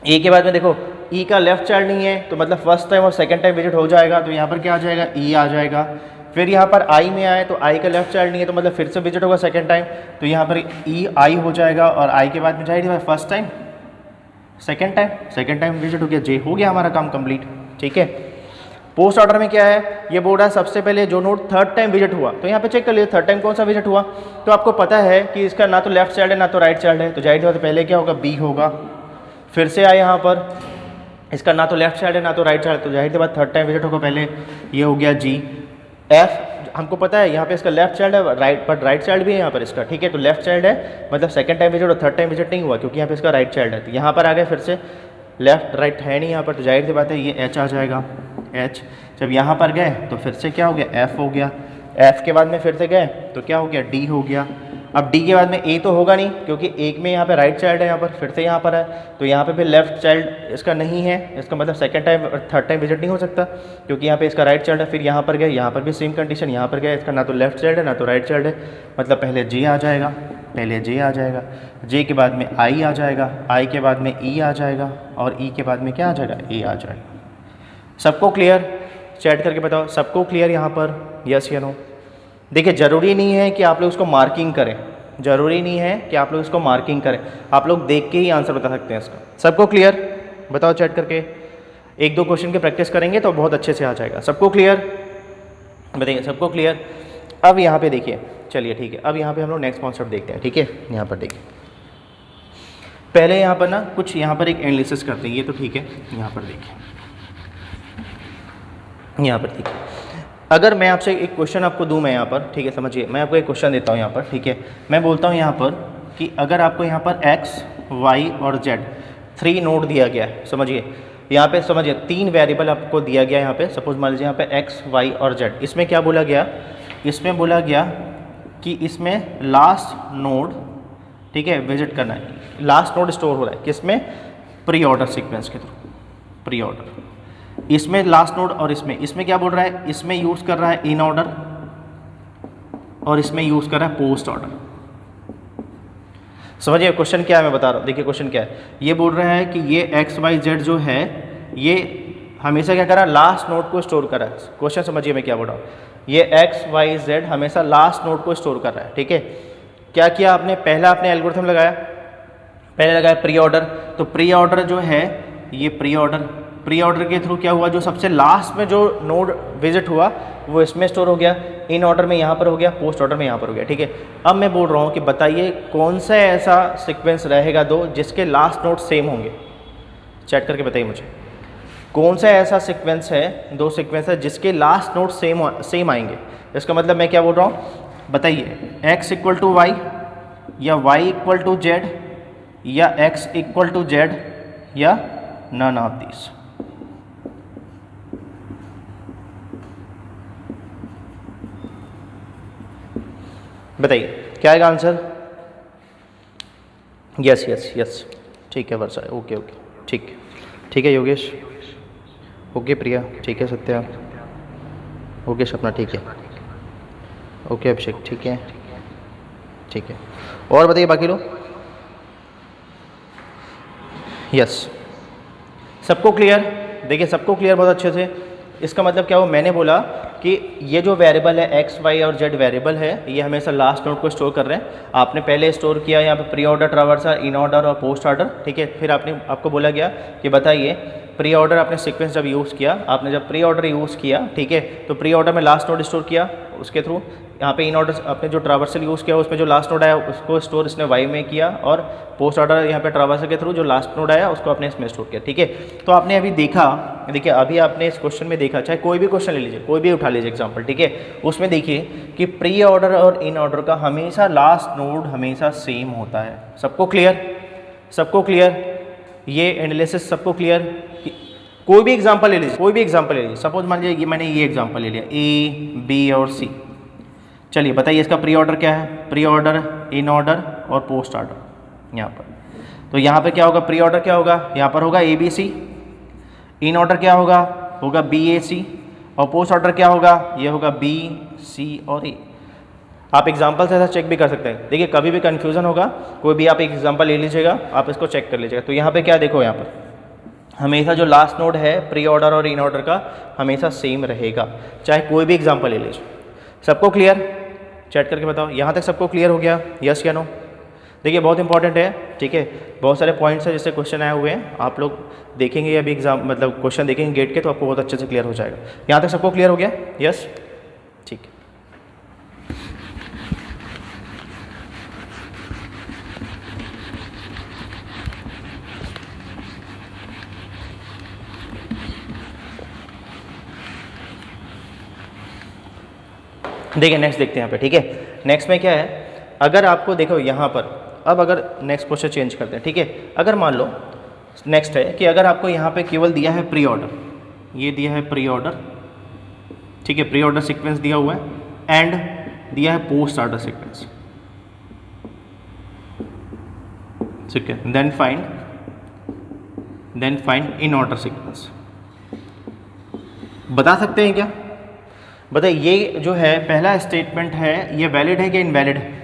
ए के बाद में देखो ई का लेफ्ट चाइल्ड नहीं है, तो मतलब फर्स्ट टाइम और सेकंड टाइम विजिट हो जाएगा, तो यहाँ पर क्या आ जाएगा, ई आ जाएगा। फिर यहाँ पर आई में आए तो आई का लेफ्ट चाइल्ड नहीं है, तो मतलब फिर से विजिट होगा सेकंड टाइम, तो यहाँ पर ई आई हो जाएगा, और आई के बाद में जाएगी first time second time visit हो गया, जे हो गया हमारा काम कंप्लीट, ठीक है। पोस्ट ऑर्डर में क्या है, ये बोर्ड है सबसे पहले जो नोट थर्ड टाइम विजिट हुआ, तो यहाँ पे चेक कर लीजिए थर्ड टाइम कौन सा विजिट हुआ, तो आपको पता है कि इसका ना तो लेफ्ट चाइल्ड है ना तो राइट चाइल्ड है, तो जाहिर बात है पहले क्या होगा, बी होगा। फिर से आए यहाँ पर, इसका ना तो लेफ्ट चाइल्ड है ना तो राइट चाइल्ड, तो जाहिर सी बात थर्ड टाइम विजिट होगा पहले, ये हो गया जी। एफ हमको पता है यहाँ पे इसका लेफ्ट चाइल्ड है, राइट बट राइट चाइल्ड भी है यहाँ पर इसका, ठीक है। तो लेफ्ट चाइल्ड है मतलब सेकंड टाइम विजिट और थर्ड टाइम विजिट नहीं हुआ क्योंकि यहाँ पे इसका राइट चाइल्ड है, तो यहाँ पर आ गए फिर से लेफ्ट राइट है नहीं यहाँ पर, तो जाहिर सी बात है ये एच आ जाएगा, एच। जब यहाँ पर गए तो फिर से क्या हो गया, एफ हो गया। एफ के बाद में फिर से गए तो क्या हो गया, डी हो गया। अब डी के बाद में ए तो होगा नहीं क्योंकि एक में यहाँ पे राइट चाइल्ड है, यहाँ पर फिर से यहाँ पर है, तो यहाँ पे भी लेफ्ट चाइल्ड इसका नहीं है, इसका मतलब सेकंड टाइम और थर्ड टाइम विजिट नहीं हो सकता क्योंकि यहाँ पे इसका राइट चाइल्ड है। फिर यहाँ पर गए, यहाँ पर भी सेम कंडीशन, यहाँ पर गए इसका ना तो लेफ्ट चाइल्ड है ना तो राइट चाइल्ड है, मतलब पहले जे आ जाएगा, जे के बाद में आई आ जाएगा, आई के बाद में ई आ जाएगा, और ई के बाद में क्या आ जाएगा, ए आ जाएगा। सबको क्लियर? चैट करके बताओ सबको क्लियर यहाँ पर, यस या नो? देखिए ज़रूरी नहीं है कि आप लोग उसको मार्किंग करें, आप लोग देख के ही आंसर बता सकते हैं इसका। सबको क्लियर? बताओ चैट करके, 1 2 क्वेश्चन की प्रैक्टिस करेंगे तो बहुत अच्छे से आ जाएगा। सबको क्लियर? बताइए सबको क्लियर? अब यहाँ पे देखिए, चलिए ठीक है, अब यहाँ पे हम लोग नेक्स्ट कॉन्सेप्ट देखते हैं, ठीक है। यहाँ पर देखिए, पहले यहाँ पर ना कुछ यहाँ पर एक एनालिसिस करते हैं, ये तो ठीक है। यहाँ पर देखिए, अगर मैं आपसे एक क्वेश्चन आपको दूं, मैं यहाँ पर, ठीक है, समझिए, मैं आपको एक क्वेश्चन देता हूँ यहाँ पर, ठीक है। मैं बोलता हूँ यहाँ पर कि अगर आपको यहाँ पर x, y और z 3 नोड दिया गया है, समझिए यहाँ पे, समझिए 3 वेरिएबल आपको दिया गया है यहाँ पे, सपोज मान लीजिए यहाँ पे x, y और z। इसमें क्या बोला गया, इसमें बोला गया कि इसमें लास्ट नोड, ठीक है, विजिट करना है, लास्ट नोड स्टोर हो रहा है किसमें, प्री ऑर्डर सीक्वेंस के थ्रू, प्री ऑर्डर। इसमें लास्ट नोड और इसमें क्या बोल रहा है, इसमें यूज़ कर रहा है इन ऑर्डर और इसमें यूज़ कर रहा है पोस्ट ऑर्डर। समझिए क्वेश्चन क्या है, मैं बता रहा हूँ, देखिए क्वेश्चन क्या है, ये बोल रहा है कि ये एक्स वाई जेड जो है ये हमेशा क्या कर रहा है, लास्ट नोड को स्टोर कर रहा है। क्वेश्चन समझिए मैं क्या बोल रहा हूँ, ये एक्स वाई जेड हमेशा लास्ट नोड को स्टोर कर रहा है, ठीक है। क्या किया आपने, पहला आपने एल्गोरिथम लगाया, पहले लगाया प्री ऑर्डर, तो प्री ऑर्डर जो है ये प्री ऑर्डर के थ्रू क्या हुआ, जो सबसे लास्ट में जो नोड विजिट हुआ वो इसमें स्टोर हो गया, इन ऑर्डर में यहाँ पर हो गया, पोस्ट ऑर्डर में यहाँ पर हो गया, ठीक है। अब मैं बोल रहा हूँ कि बताइए कौन सा ऐसा सीक्वेंस रहेगा दो जिसके लास्ट नोड सेम होंगे, चैट करके बताइए मुझे, कौन सा ऐसा सीक्वेंस है, दो सीक्वेंस है जिसके लास्ट नोड सेम आएंगे। इसका मतलब मैं क्या बोल रहा हूँ, बताइए x इक्वल टू वाई या y इक्वल टू जेड या x इक्वल टू जेड या नन ऑफ दिस। बताइए क्या आएगा आंसर, यस यस यस, ठीक है वर्षा, ओके ओके, ठीक है योगेश, ओके प्रिया, ठीक है सत्या, ओके सपना, ठीक है, ओके अभिषेक, ठीक है, और बताइए बाकी लोग, यस सबको क्लियर। देखिए सबको क्लियर बहुत अच्छे से। इसका मतलब क्या हुआ, मैंने बोला कि ये जो वेरिएबल है x, y और z वेरिएबल है, ये हमेशा लास्ट नोड को स्टोर कर रहे हैं। आपने पहले स्टोर किया यहाँ पे pre order, traversal, in order और पोस्ट ऑर्डर, ठीक है। फिर आपको बोला गया कि बताइए प्री ऑर्डर आपने सीक्वेंस जब यूज़ किया, आपने जब प्री ऑर्डर यूज़ किया, ठीक है, तो प्री ऑर्डर में लास्ट नोड स्टोर किया उसके थ्रू, यहाँ पे इन ऑर्डर आपने जो ट्रावर्सल यूज़ किया उसमें जो लास्ट नोड आया उसको स्टोर इसने वाई में किया, और पोस्ट ऑर्डर यहाँ पे ट्रावर्सल के थ्रू जो लास्ट नोड आया उसको आपने इसमें स्टोर किया, ठीक है। तो आपने अभी देखा, देखिए अभी आपने इस क्वेश्चन में देखा, चाहे कोई भी क्वेश्चन ले लीजिए, कोई भी उठा लीजिए एग्जाम्पल, ठीक है, उसमें देखिए कि प्री ऑर्डर और इन ऑर्डर का हमेशा लास्ट नोड हमेशा सेम होता है। सबको क्लियर, सबको क्लियर, ये एनालिसिस सबको क्लियर। कोई भी एग्जाम्पल ले लीजिए, कोई भी एग्जाम्पल ले लीजिए, सपोज मान लीजिए मैंने ये एग्जाम्पल ले लिया A, B और C। चलिए बताइए इसका प्री ऑर्डर क्या है, प्री ऑर्डर, इन ऑर्डर और पोस्ट ऑर्डर यहाँ पर। तो यहाँ पे क्या होगा, प्री ऑर्डर क्या होगा, यहाँ पर होगा ABC, इन ऑर्डर क्या होगा, BAC, और पोस्ट ऑर्डर क्या होगा, ये होगा BC और A। आप एग्जाम्पल से ऐसा चेक भी कर सकते हैं। देखिए कभी भी कन्फ्यूजन होगा, कोई भी आप एक एग्जाम्पल ले लीजिएगा, आप इसको चेक कर लीजिएगा। तो यहाँ पे क्या देखो, यहाँ पर हमेशा जो लास्ट नोड है प्री ऑर्डर और इन ऑर्डर का हमेशा सेम रहेगा, चाहे कोई भी एग्जाम्पल ले लीजिए। सबको क्लियर, चैट करके बताओ, यहाँ तक सबको क्लियर हो गया, यस या नो। देखिए बहुत इंपॉर्टेंट है, ठीक है, बहुत सारे पॉइंट्स हैं जिससे क्वेश्चन आए हुए हैं, आप लोग देखेंगे अभी एग्जाम मतलब क्वेश्चन देखेंगे गेट के, तो आपको बहुत अच्छे से क्लियर हो जाएगा। यहाँ तक सबको क्लियर हो गया, यस, ठीक है। देखिए नेक्स्ट देखते हैं यहाँ पे, ठीक है। नेक्स्ट में क्या है, अगर आपको देखो यहाँ पर, अब अगर नेक्स्ट क्वेश्चन चेंज करते हैं, ठीक है। अगर मान लो नेक्स्ट है कि अगर आपको यहाँ पे केवल दिया है प्री ऑर्डर, ये दिया है प्री ऑर्डर, ठीक है, प्री ऑर्डर सीक्वेंस दिया हुआ है, एंड दिया है पोस्ट ऑर्डर सीक्वेंस, ठीक है, then find in order sequence. बता सकते हैं क्या, बताइए ये जो है पहला स्टेटमेंट है, ये वैलिड है कि इनवैलिड है,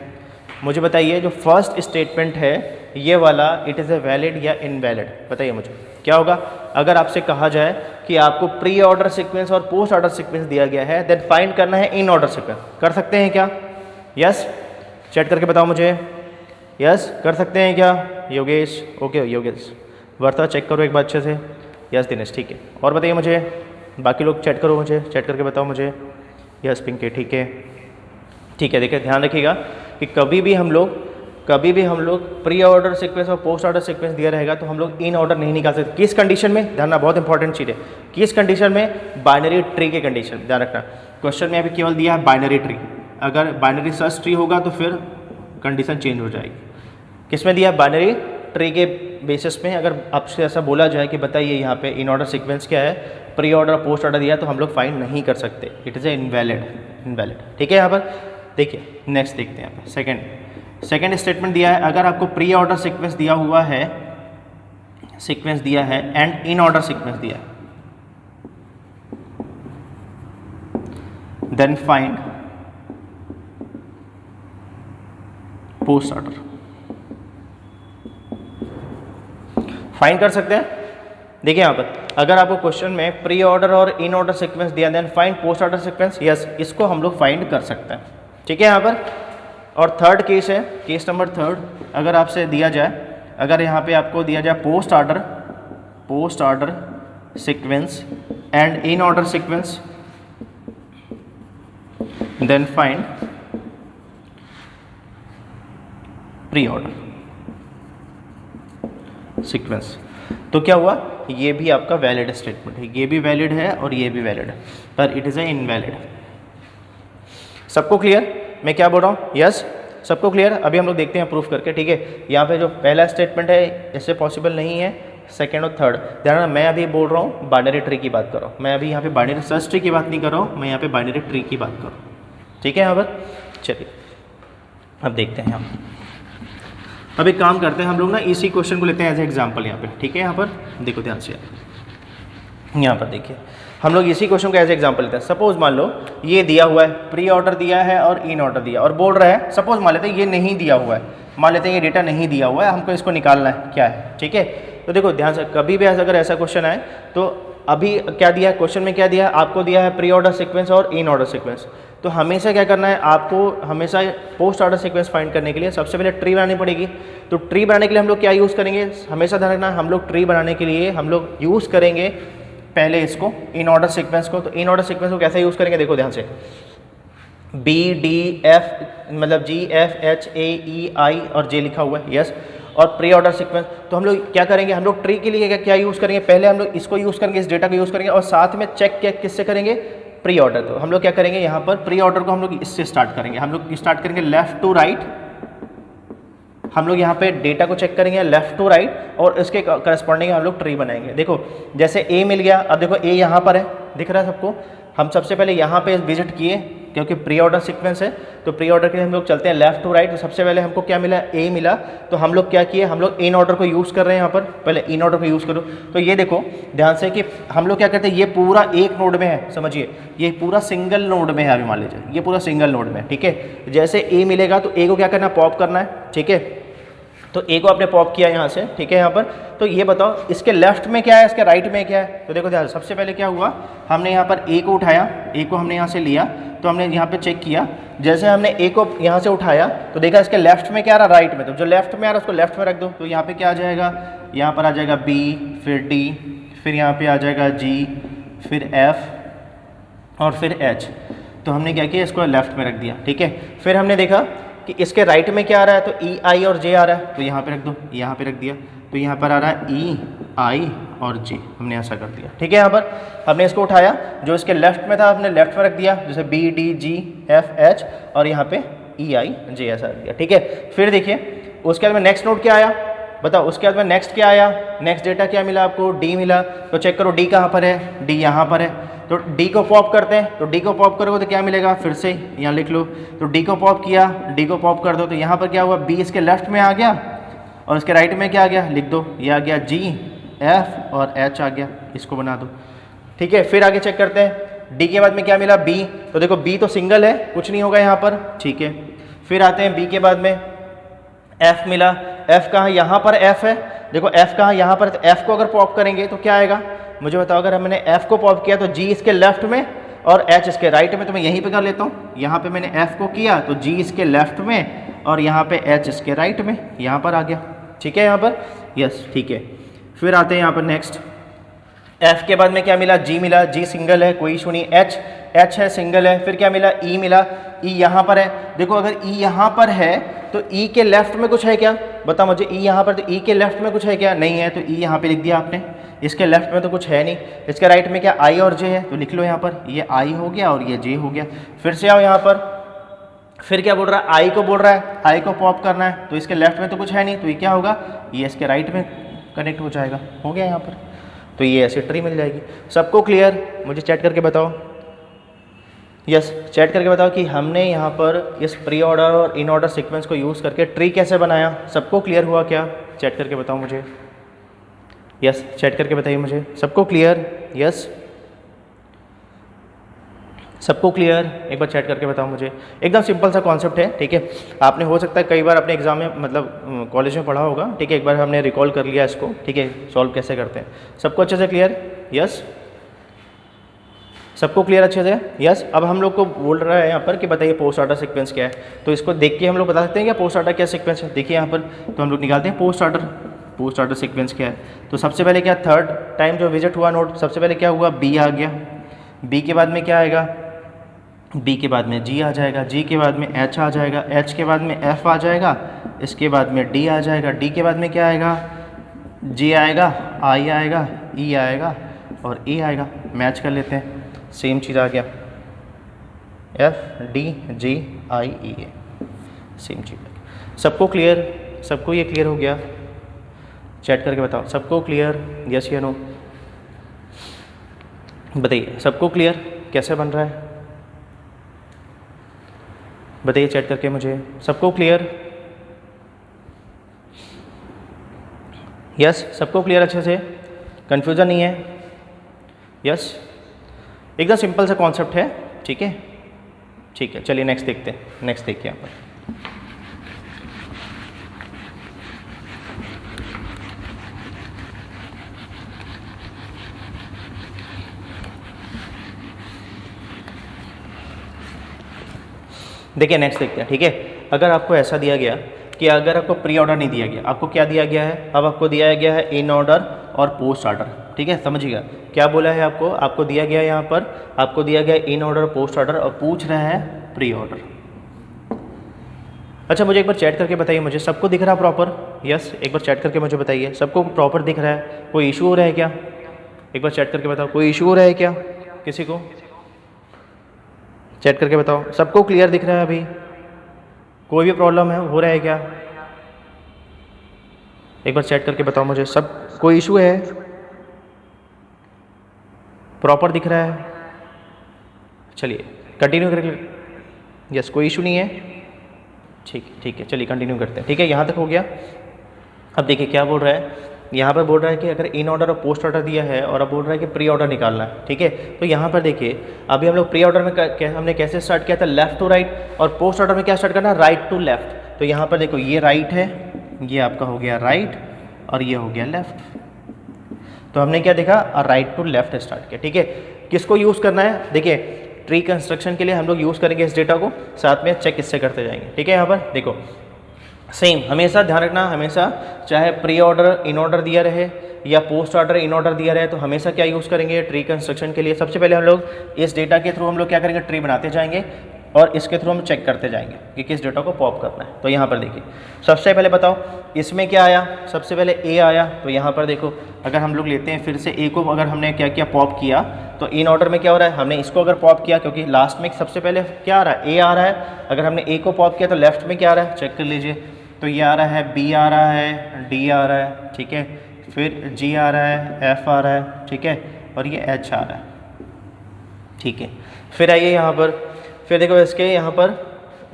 मुझे बताइए। जो फर्स्ट स्टेटमेंट है ये वाला, इट इज़ ए वैलिड या इनवैलिड, बताइए मुझे क्या होगा। अगर आपसे कहा जाए कि आपको प्री ऑर्डर सीक्वेंस और पोस्ट ऑर्डर सीक्वेंस दिया गया है, देन फाइंड करना है इन ऑर्डर सीक्वेंस, कर सकते हैं क्या, यस, चैट करके बताओ मुझे, यस कर सकते हैं क्या योगेश, ओके योगेश, वर्षा चेक करो एक बार अच्छे से, यस दिनेश, ठीक है। और बताइए मुझे, बाकी लोग चैट करो मुझे, चैट करके बताओ मुझे, यस पिंके, ठीक है, ठीक है। देखिए ध्यान रखिएगा कि कभी भी हम लोग प्री ऑर्डर सीक्वेंस और पोस्ट ऑर्डर सीक्वेंस दिया रहेगा तो हम लोग इन ऑर्डर नहीं निकाल सकते। किस कंडीशन में, ध्यान रखना, बहुत इंपॉर्टेंट चीज़ है, किस कंडीशन में, बाइनरी ट्री के कंडीशन, ध्यान रखना। क्वेश्चन में अभी केवल दिया है बाइनरी ट्री, अगर बाइनरी सर्च ट्री होगा तो फिर कंडीशन चेंज हो जाएगी। किस में दिया है? बाइनरी ट्री के बेसिस पे। अगर आपसे ऐसा बोला जाए कि बताइए यहाँ पे इन ऑर्डर सीक्वेंस क्या है, प्री ऑर्डर पोस्ट ऑर्डर दिया, तो हम लोग फाइंड नहीं कर सकते, इट इज़ ए इनवैलिड। ठीक है, यहाँ पर देखिए नेक्स्ट देखते हैं यहाँ पे सेकेंड स्टेटमेंट दिया है, अगर आपको प्री ऑर्डर सीक्वेंस दिया हुआ है, एंड इन ऑर्डर सीक्वेंस दिया है, then find post order. Find कर सकते हैं। देखिए यहाँ पर अगर आपको क्वेश्चन में प्री ऑर्डर और इन ऑर्डर सीक्वेंस दिया, then find post order sequence, yes, इसको हम लोग फाइंड कर सकते हैं। ठीक है यहाँ पर। और थर्ड केस है, केस नंबर थर्ड, अगर आपसे दिया जाए, अगर यहाँ पे आपको दिया जाए post order sequence and in order sequence, then find pre order sequence. तो क्या हुआ, ये भी आपका वैलिड स्टेटमेंट है, ये भी वैलिड है और ये भी वैलिड है, पर इट इज़ ए इनवैलिड। सबको क्लियर मैं क्या बोल रहा हूँ? यस, सबको क्लियर। अभी हम लोग देखते हैं प्रूफ करके। ठीक है, यहाँ पे जो पहला स्टेटमेंट है इससे पॉसिबल नहीं है, सेकेंड और थर्ड। ध्यान रखना, मैं अभी बोल रहा हूँ बाइनरी ट्री की बात कर रहा हूँ, मैं अभी यहाँ पे बाइनरी सर्च ट्री की बात नहीं कर रहा हूँ, मैं यहाँ पे बाइनरी ट्री की बात कर रहा हूँ। ठीक है यहाँ पर। चलिए अब देखते हैं हम, अब एक काम करते हैं हम लोग ना, इसी क्वेश्चन को लेते हैं एज एग्जाम्पल यहाँ पे। ठीक है, यहाँ पर देखो ध्यान से, यहाँ पर देखिए हम लोग इसी क्वेश्चन को एज एग्जाम्पल लेते हैं। सपोज मान लो ये दिया हुआ है, प्री ऑर्डर दिया है और इन ऑर्डर दिया, और बोल रहा है, सपोज मान लेते हैं ये नहीं दिया हुआ है, मान लेते हैं ये डेटा नहीं दिया हुआ है, हमको इसको निकालना है क्या है। ठीक है, तो देखो ध्यान से, कभी भी अगर ऐसा क्वेश्चन आए तो अभी क्या दिया है क्वेश्चन में, क्या दिया है आपको, दिया है प्री ऑर्डर सीक्वेंस और इन ऑर्डर सीक्वेंस। तो हमेशा क्या करना है आपको, हमेशा पोस्ट ऑर्डर सीक्वेंस फाइंड करने के लिए सबसे पहले ट्री बनानी पड़ेगी। तो ट्री बनाने के लिए हम लोग क्या यूज़ करेंगे, हमेशा ध्यान रखना, हम लोग ट्री बनाने के लिए हम लोग यूज़ करेंगे पहले इसको, इन ऑर्डर सीक्वेंस को। तो इन ऑर्डर सीक्वेंस को कैसे यूज़ करेंगे, देखो ध्यान से, BDF मतलब GFHAEI और J लिखा हुआ है, यस। और प्री ऑर्डर सीक्वेंस, तो हम लोग क्या करेंगे, हम लोग ट्री के लिए क्या यूज़ करेंगे, पहले हम लोग इसको यूज़ करेंगे, इस डेटा को यूज़ करेंगे, और साथ में चेक क्या किससे करेंगे, प्री ऑर्डर। तो हम लोग क्या करेंगे यहाँ पर, प्री ऑर्डर को हम लोग इससे स्टार्ट करेंगे, हम लोग स्टार्ट करेंगे लेफ्ट टू राइट, हम लोग यहाँ पे डेटा को चेक करेंगे लेफ्ट टू राइट, और इसके करस्पॉन्डिंग हम लोग ट्री बनाएंगे। देखो जैसे A मिल गया, अब देखो A यहाँ पर है, दिख रहा है सबको, हम सबसे पहले यहाँ पे विजिट किए क्योंकि प्री ऑर्डर सीक्वेंस है, तो प्री ऑर्डर के लिए हम लोग चलते हैं लेफ्ट टू राइट। तो सबसे पहले हमको क्या मिला, A मिला, तो हम लोग क्या किए, हम लोग इन ऑर्डर को यूज़ कर रहे हैं यहाँ पर, पहले इन ऑर्डर को यूज़ करो। तो ये देखो ध्यान से कि हम लोग क्या करते हैं, ये पूरा एक नोड में है, समझिए ये पूरा सिंगल नोड में है, अभी मान लीजिए ये पूरा सिंगल नोड में है। ठीक है, जैसे A मिलेगा तो A को क्या करना है, पॉप करना है। ठीक है, तो A को आपने पॉप किया यहाँ से, ठीक है यहाँ पर। तो ये बताओ इसके लेफ्ट में क्या है, इसके राइट में क्या है। तो देखो ध्यान, सबसे पहले क्या हुआ, हमने यहाँ पर A को उठाया, A को हमने यहाँ से लिया, तो हमने यहाँ पे चेक किया, जैसे हमने A को यहाँ से उठाया तो देखा इसके लेफ्ट में क्या आ रहा, राइट में। तो जो लेफ्ट में आ रहा है उसको लेफ्ट में रख दो, तो यहाँ पे क्या आ जाएगा, यहाँ पर आ जाएगा B, फिर D, फिर यहाँ पे आ जाएगा G, फिर F और फिर H। तो हमने क्या किया, इसको लेफ्ट में रख दिया। ठीक है, फिर हमने देखा कि इसके राइट में क्या आ रहा है, तो E, I और J आ रहा है, तो यहाँ पे रख दो, यहाँ पे रख दिया, तो यहाँ पर आ रहा है E, I और J, हमने ऐसा कर दिया। ठीक है, यहाँ पर हमने इसको उठाया, जो इसके लेफ्ट में था हमने लेफ्ट में रख दिया, जैसे B, D, G, F, H, और यहाँ पे E, I, J ऐसा रख दिया। ठीक है, फिर देखिए उसके बाद में नेक्स्ट नोड क्या आया, बताओ उसके बाद में नेक्स्ट क्या आया, नेक्स्ट डेटा क्या मिला आपको, D मिला। तो चेक करो D कहाँ पर है, D यहाँ पर है, तो D को पॉप करते हैं, तो D को पॉप करोगे तो क्या मिलेगा, फिर से यहाँ लिख लो। तो D को पॉप किया, D को पॉप कर दो, तो यहाँ पर क्या हुआ, B इसके लेफ्ट में आ गया और इसके राइट में क्या आ गया, लिख दो, ये आ गया G, F और H आ गया, इसको बना दो। ठीक है, फिर आगे चेक करते हैं, D के बाद में क्या मिला, B। तो देखो B तो सिंगल है, कुछ नहीं होगा यहाँ पर। ठीक है, फिर आते हैं B के बाद में F मिला, F कहाँ, यहाँ पर F है, देखो F कहाँ, यहाँ पर। तो F को अगर पॉप करेंगे तो क्या आएगा, मुझे बताओ। अगर मैंने F को पॉप किया तो G इसके लेफ्ट में और H इसके राइट में, तो मैं यहीं पे कर लेता हूँ। यहाँ पे मैंने F को किया तो G इसके लेफ्ट में और यहाँ पे H इसके राइट में, यहाँ पर आ गया। ठीक है यहाँ पर, यस ठीक है। फिर आते हैं यहाँ पर नेक्स्ट, F के बाद में क्या मिला, G मिला, G सिंगल है, कोई इशू नहीं। H है, सिंगल है। फिर क्या मिला, E मिला, E यहाँ पर है। देखो अगर E यहाँ पर है तो E के लेफ्ट में कुछ है क्या, बता मुझे। E यहाँ पर, तो E के लेफ्ट में कुछ है क्या, नहीं है, तो E यहाँ पे लिख दिया आपने। इसके लेफ्ट में तो कुछ है नहीं। इसके राइट में क्या, I और J है, तो लिख लो यहाँ पर, ये I हो गया और ये J हो गया। फिर से आओ यहाँ पर, फिर क्या बोल रहा है, आई को बोल रहा है, आई को पॉप करना है, तो इसके लेफ्ट में तो कुछ है नहीं, तो ये क्या होगा, ये इसके राइट में कनेक्ट हो जाएगा, हो गया यहाँ पर। तो ये ऐसी ट्री मिल जाएगी। सबको क्लियर? मुझे चैट करके बताओ, यस चैट करके बताओ कि हमने यहाँ पर इस प्री ऑर्डर और इन ऑर्डर सीक्वेंस को यूज़ करके ट्री कैसे बनाया। सबको क्लियर हुआ क्या? चैट करके बताओ मुझे, यस चैट करके बताइए मुझे, सबको क्लियर? यस सबको क्लियर? एक बार चैट करके बताओ मुझे। एकदम सिंपल सा कॉन्सेप्ट है, ठीक है। आपने हो सकता है कई बार अपने एग्जाम में मतलब कॉलेज में पढ़ा होगा, ठीक है। एक बार हमने रिकॉल कर लिया इसको, ठीक है, सॉल्व कैसे करते हैं। सबको अच्छे से क्लियर? यस सबको क्लियर अच्छे से? यस अब हम लोग को बोल रहा है यहाँ पर कि बताइए पोस्ट ऑर्डर सीक्वेंस क्या है। तो इसको देख के हम लोग बता सकते हैं क्या पोस्ट ऑर्डर क्या सीक्वेंस है। देखिए यहाँ पर तो हम लोग निकालते हैं पोस्ट ऑर्डर सीक्वेंस क्या है। तो सबसे पहले क्या, थर्ड टाइम जो विजिट हुआ नोड, सबसे पहले क्या हुआ, बी आ गया। बी के बाद में क्या आएगा, बी के बाद में जी आ जाएगा, जी के बाद में एच आ जाएगा, एच के बाद में एफ आ जाएगा, इसके बाद में डी आ जाएगा, डी के बाद में क्या आएगा, जी आएगा, आई आएगा, ई आएगा और ई आएगा। मैच कर लेते हैं, सेम चीज़ आ गया, एफ डी जी आई ई ए, सेम चीज़ आ गया। सबको क्लियर? सबको ये क्लियर हो गया? चैट करके बताओ सबको क्लियर, यस या नो बताइए। सबको क्लियर कैसे बन रहा है बताइए चैट करके मुझे, सबको क्लियर? यस सबको क्लियर अच्छे से, कन्फ्यूज़न नहीं है? यस एकदम सिंपल सा कॉन्सेप्ट है, ठीक है ठीक है। चलिए नेक्स्ट देखते हैं, नेक्स्ट देखिए यहाँ पर। देखिए नेक्स्ट देखते हैं, ठीक है। अगर आपको ऐसा दिया गया कि अगर आपको प्री ऑर्डर नहीं दिया गया, आपको क्या दिया गया है, अब आपको दिया गया है इन ऑर्डर और पोस्ट ऑर्डर, ठीक है। समझिएगा क्या बोला है आपको, आपको दिया गया है यहाँ पर, आपको दिया गया इन ऑर्डर पोस्ट ऑर्डर और पूछ रहे हैं प्री ऑर्डर। अच्छा मुझे एक बार चैट करके बताइए मुझे, सबको दिख रहा है प्रॉपर? यस एक बार चैट करके मुझे बताइए, सबको प्रॉपर दिख रहा है? कोई इशू हो रहा है क्या? एक बार चैट करके बताओ, कोई इशू हो रहा है क्या किसी को? चैट करके बताओ, सबको क्लियर दिख रहा है अभी? कोई भी प्रॉब्लम है, हो रहा है क्या? एक बार चैट करके बताओ मुझे, सब कोई इशू है? प्रॉपर दिख रहा है? चलिए कंटिन्यू करेंगे, यस कोई इशू नहीं है, ठीक है चलिए कंटिन्यू करते हैं, ठीक है। यहाँ तक हो गया। अब देखिए क्या बोल रहा है, यहाँ पर बोल रहा है कि अगर इन ऑर्डर और पोस्ट ऑर्डर दिया है और अब बोल रहा है कि प्री ऑर्डर निकालना है, ठीक है। तो यहाँ पर देखिए अभी हम लोग प्री ऑर्डर में हमने कैसे स्टार्ट किया था, लेफ्ट टू राइट, और पोस्ट ऑर्डर में क्या स्टार्ट करना है, राइट टू लेफ्ट। तो यहाँ पर देखो ये राइट है, ये आपका हो गया राइट और ये हो गया लेफ्ट। तो हमने क्या देखा, राइट टू लेफ्ट स्टार्ट किया, ठीक है। किसको यूज़ करना है, देखिए ट्री कंस्ट्रक्शन के लिए हम लोग यूज़ करेंगे इस डेटा को, साथ में चेक इससे करते जाएंगे, ठीक है। यहाँ पर देखो सेम हमेशा ध्यान रखना, हमेशा चाहे प्री ऑर्डर इन ऑर्डर दिया रहे या पोस्ट ऑर्डर इन ऑर्डर दिया रहे, तो हमेशा क्या यूज़ करेंगे, ट्री कंस्ट्रक्शन के लिए सबसे पहले हम लोग इस डेटा के थ्रू हम लोग क्या करेंगे, ट्री बनाते जाएंगे और इसके थ्रू हम चेक करते जाएंगे कि किस डेटा को पॉप करना है। तो यहाँ पर देखिए सबसे पहले बताओ इसमें क्या आया, सबसे पहले ए आया। तो यहाँ पर देखो अगर हम लोग लेते हैं फिर से ए को, अगर हमने क्या किया पॉप किया, तो इन ऑर्डर में क्या हो रहा है, हमने इसको अगर पॉप किया, क्योंकि लास्ट में सबसे पहले क्या आ रहा है, ए आ रहा है। अगर हमने ए को पॉप किया तो लेफ्ट में क्या आ रहा है, चेक कर लीजिए। तो ये आ रहा है, बी आ रहा है, डी आ रहा है, ठीक है, फिर जी आ रहा है, एफ आ रहा है, ठीक है, और ये एच आ रहा है, ठीक है। फिर आइए यहाँ पर, फिर देखो इसके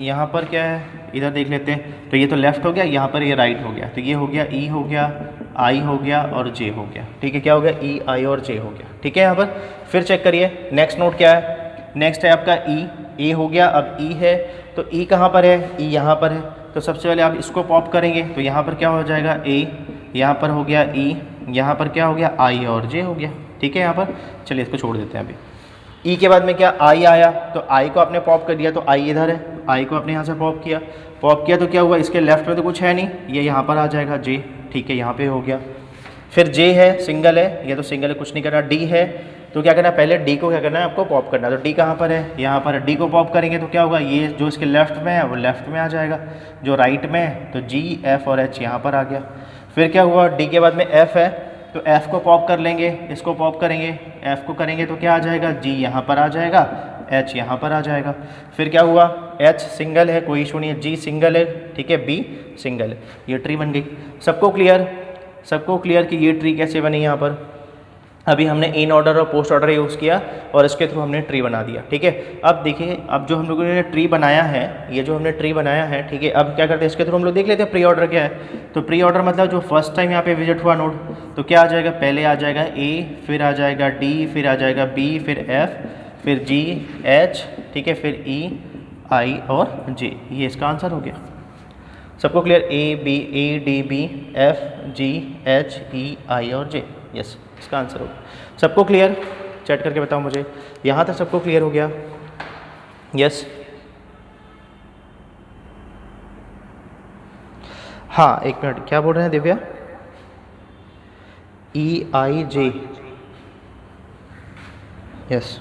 यहाँ पर क्या है, इधर देख लेते हैं। तो ये तो लेफ़्ट हो गया, यहाँ पर ये राइट हो गया। तो ये हो गया ई हो गया, आई हो गया और जे हो गया, ठीक है। क्या हो गया, ई आई और जे हो गया, ठीक है। यहाँ पर फिर चेक करिए नेक्स्ट नोट क्या है, नेक्स्ट है आपका ई, ए हो गया, अब ई है। तो ई कहाँ पर है, ई यहाँ पर है। तो सबसे पहले आप इसको पॉप करेंगे तो यहाँ पर क्या हो जाएगा, ए, यहाँ पर हो गया ई, यहाँ पर क्या हो गया, आई और जे हो गया, ठीक है। यहाँ पर चलिए इसको छोड़ देते हैं अभी। ई के बाद में क्या, आई आया, तो आई को आपने पॉप कर दिया, तो आई इधर है, आई को आपने यहाँ से पॉप किया तो क्या हुआ, इसके लेफ्ट में तो कुछ है नहीं, ये यहाँ पर आ जाएगा जे, ठीक है, यहाँ पे हो गया। फिर जे है, सिंगल है, ये तो सिंगल है, कुछ नहीं करना। डी है, तो क्या करना है, पहले डी को क्या करना है, आपको पॉप करना है। तो डी कहाँ पर है, यहाँ पर। डी को पॉप करेंगे तो क्या होगा, ये जो इसके लेफ्ट में है वो लेफ्ट में आ जाएगा, जो राइट में है तो जी, एफ और एच यहाँ पर आ गया। फिर क्या हुआ, डी के बाद में एफ है, तो एफ़ को पॉप कर लेंगे, इसको पॉप करेंगे, एफ़ को करेंगे तो क्या आ जाएगा, जी यहाँ पर आ जाएगा, एच यहाँ पर आ जाएगा। फिर क्या हुआ, एच सिंगल है, कोई इशू नहीं है, जी सिंगल है, ठीक है, बी सिंगल है, ये ट्री बन गई। सबको क्लियर, सबको क्लियर कि ये ट्री कैसे बनी यहाँ पर। अभी हमने इन ऑर्डर और पोस्ट ऑर्डर यूज़ किया और इसके थ्रू हमने ट्री बना दिया, ठीक है। अब देखिए, अब जो हम लोगों ने ट्री बनाया है, ये जो हमने ट्री बनाया है, ठीक है, अब क्या करते हैं, इसके थ्रू हम लोग देख लेते हैं प्री ऑर्डर क्या है। तो प्री ऑर्डर मतलब जो फर्स्ट टाइम यहाँ पे विजिट हुआ नोड, तो क्या आ जाएगा, पहले आ जाएगा ए, फिर आ जाएगा डी, फिर आ जाएगा बी, फिर एफ, फिर जी, एच, ठीक है, फिर ई, आई और जे। ये इसका आंसर हो गया। सबको clear, A D B F G H E I और जे, यस, इसका आंसर होगा। सबको क्लियर, चैट करके बताओ मुझे, यहाँ तक सबको क्लियर हो गया, यस। हाँ एक मिनट, क्या बोल रहे हैं दिव्या, ई आई जे, यस।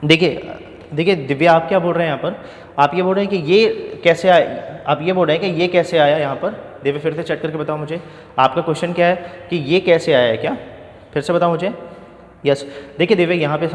देखिए दिव्या, आप क्या बोल रहे हैं यहाँ पर, आप ये बोल रहे हैं कि ये कैसे आया, आप ये बोल रहे हैं कि ये कैसे आया यहाँ पर। दिव्या फिर से चेक करके बताओ मुझे, आपका क्वेश्चन क्या है कि ये कैसे आया है, क्या फिर से बताओ मुझे, यस। देखिए दिव्या, यहाँ पे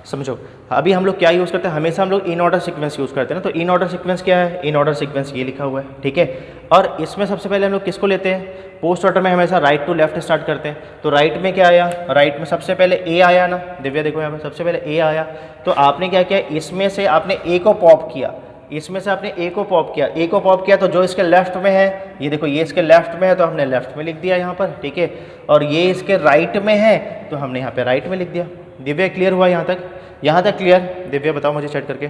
समझो, अभी हम लोग क्या यूज़ करते हैं, हमेशा हम लोग इन ऑर्डर सीक्वेंस यूज़ करते हैं ना। तो इन ऑर्डर सीक्वेंस क्या है, इन ऑर्डर सीक्वेंस ये लिखा हुआ है, ठीक है। और इसमें सबसे पहले हम लोग किसको लेते हैं, पोस्ट ऑर्डर में हमेशा राइट टू लेफ्ट स्टार्ट करते हैं। तो राइट में क्या आया, राइट में सबसे पहले ए आया ना दिव्या, देखो यहाँ पर सबसे पहले ए आया। तो आपने क्या किया, इसमें से आपने ए को पॉप किया, इसमें से आपने ए को पॉप किया, ए को पॉप किया, तो जो इसके लेफ्ट में है, ये देखो ये इसके लेफ्ट में है, तो हमने लेफ्ट में लिख दिया यहाँ पर, ठीक है। और ये इसके राइट में है, तो हमने यहाँ पे राइट में लिख दिया। दिव्या क्लियर हुआ यहाँ तक, यहाँ तक क्लियर। दिव्या बताओ मुझे चैट करके,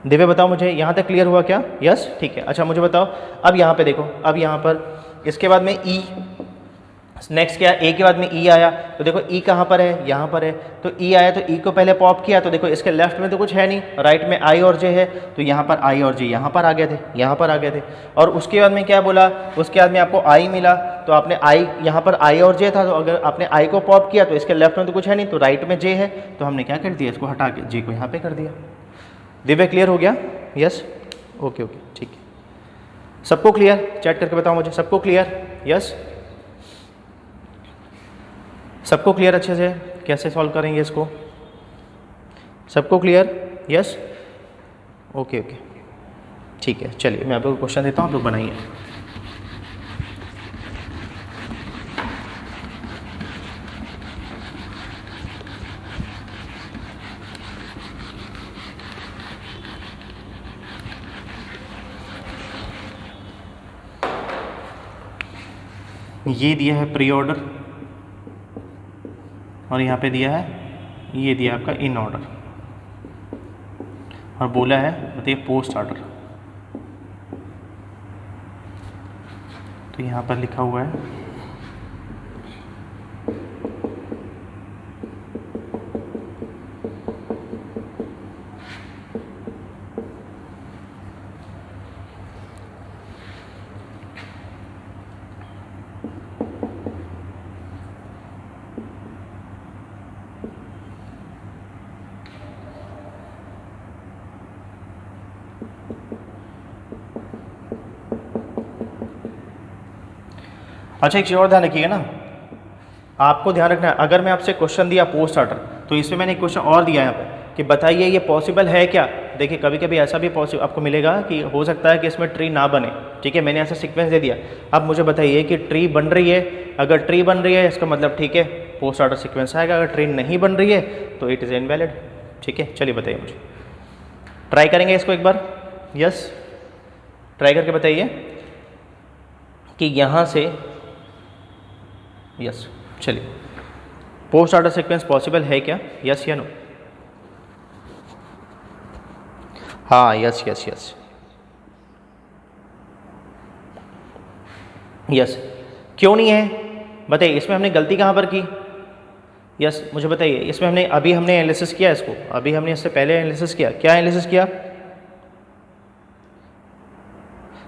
दिव्या बताओ मुझे यहाँ तक क्लियर हुआ क्या, यस, ठीक है। अच्छा मुझे बताओ, अब यहाँ पे देखो, अब यहाँ पर इसके बाद में ई, नेक्स्ट क्या, ए के बाद में ई आया, तो देखो ई कहाँ पर है, यहाँ पर है। तो ई आया, तो ई को पहले पॉप किया, तो देखो इसके लेफ्ट में तो कुछ है नहीं, राइट में आई और जे है, तो यहाँ पर आई और जे यहाँ पर आ गए थे, यहाँ पर आ गए थे। और उसके बाद में क्या बोला, उसके बाद में आपको आई मिला, तो आपने आई, यहाँ पर आई और जे था, तो अगर आपने आई को पॉप किया तो इसके लेफ्ट में तो कुछ है नहीं, तो राइट में जे है, तो हमने क्या कर दिया, इसको हटा के जे को यहाँ पे कर दिया। दिव्या क्लियर हो गया, यस, ओके ओके, ठीक है। सबको क्लियर, चैट करके बताओ मुझे, सबको क्लियर, यस, सबको क्लियर अच्छे से, कैसे सॉल्व करेंगे इसको, सबको क्लियर, यस, ओके ओके, ठीक है। चलिए मैं आपको क्वेश्चन देता हूँ, आप लोग बनाइए। ये दिया है प्री ऑर्डर और यहाँ पे दिया है, ये दिया आपका इन ऑर्डर और बोला है बताइए पोस्ट ऑर्डर। तो यहाँ पर लिखा हुआ है अच्छा, एक चीज़ और ध्यान रखिएगा ना, आपको ध्यान रखना है, अगर मैं आपसे क्वेश्चन दिया पोस्ट ऑर्डर, तो इसमें मैंने एक क्वेश्चन और दिया यहाँ पे कि बताइए ये पॉसिबल है क्या। देखिए कभी कभी ऐसा भी पॉसिबल आपको मिलेगा कि हो सकता है कि इसमें ट्री ना बने, ठीक है, मैंने ऐसा सीक्वेंस दे दिया। अब मुझे बताइए कि ट्री बन रही है, अगर ट्री बन रही है इसका मतलब ठीक है पोस्ट ऑर्डर सीक्वेंस आएगा, अगर ट्री नहीं बन रही है तो इट इज़ इनवैलिड, ठीक है। चलिए बताइए मुझे, ट्राई करेंगे इसको एक बार, यस, ट्राई करके बताइए कि यहाँ से, यस, चलिए पोस्ट ऑर्डर सीक्वेंस पॉसिबल है क्या, यस या नो, हाँ यस यस यस यस, क्यों नहीं है बताइए, इसमें हमने गलती कहाँ पर की, यस मुझे बताइए। इसमें हमने एनालिसिस किया इसको, अभी हमने इससे पहले एनालिसिस किया, क्या एनालिसिस किया,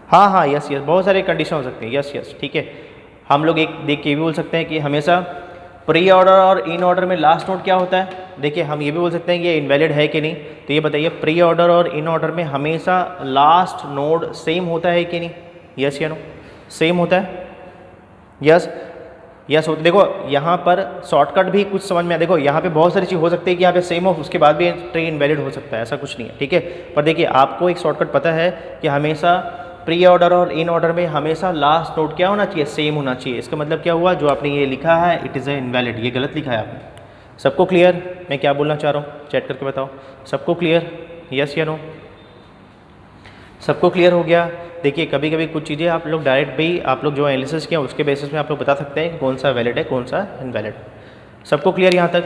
हाँ हाँ यस यस, बहुत सारे कंडीशन हो सकते हैं, यस यस, ठीक है। हम लोग एक देख के ये भी बोल सकते हैं कि हमेशा प्री ऑर्डर और इन ऑर्डर में लास्ट नोड क्या होता है। देखिए हम ये भी बोल सकते हैं कि ये इनवैलिड है कि नहीं, तो ये बताइए प्री ऑर्डर और इन ऑर्डर में हमेशा लास्ट नोड सेम होता है कि नहीं, यस या नो, सेम होता है, यस। यस हो, देखो यहाँ पर शॉर्टकट भी कुछ समझ में, देखो यहाँ पे बहुत सारी चीज़ हो सकती है कि यहाँ पे सेम हो, उसके बाद भी ट्री इनवैलिड हो सकता है, ऐसा कुछ नहीं है, ठीक है। पर देखिए आपको एक शॉर्टकट पता है कि हमेशा प्री ऑर्डर और इन ऑर्डर में हमेशा लास्ट नोट क्या होना चाहिए, सेम होना चाहिए। इसका मतलब क्या हुआ, जो आपने ये लिखा है इट इज़ ए इनवैलिड, ये गलत लिखा है आपने। सबको क्लियर मैं क्या बोलना चाह रहा हूँ, चैट करके बताओ, सबको क्लियर, यस या नो, सबको क्लियर हो गया। देखिए कभी कभी कुछ चीज़ें आप लोग डायरेक्ट भी आप लोग जो एनालिसिस किया उसके बेसिस में आप लोग बता सकते हैं कि कौन सा वैलिड है कौन सा इनवैलिड। सबको क्लियर यहाँ तक,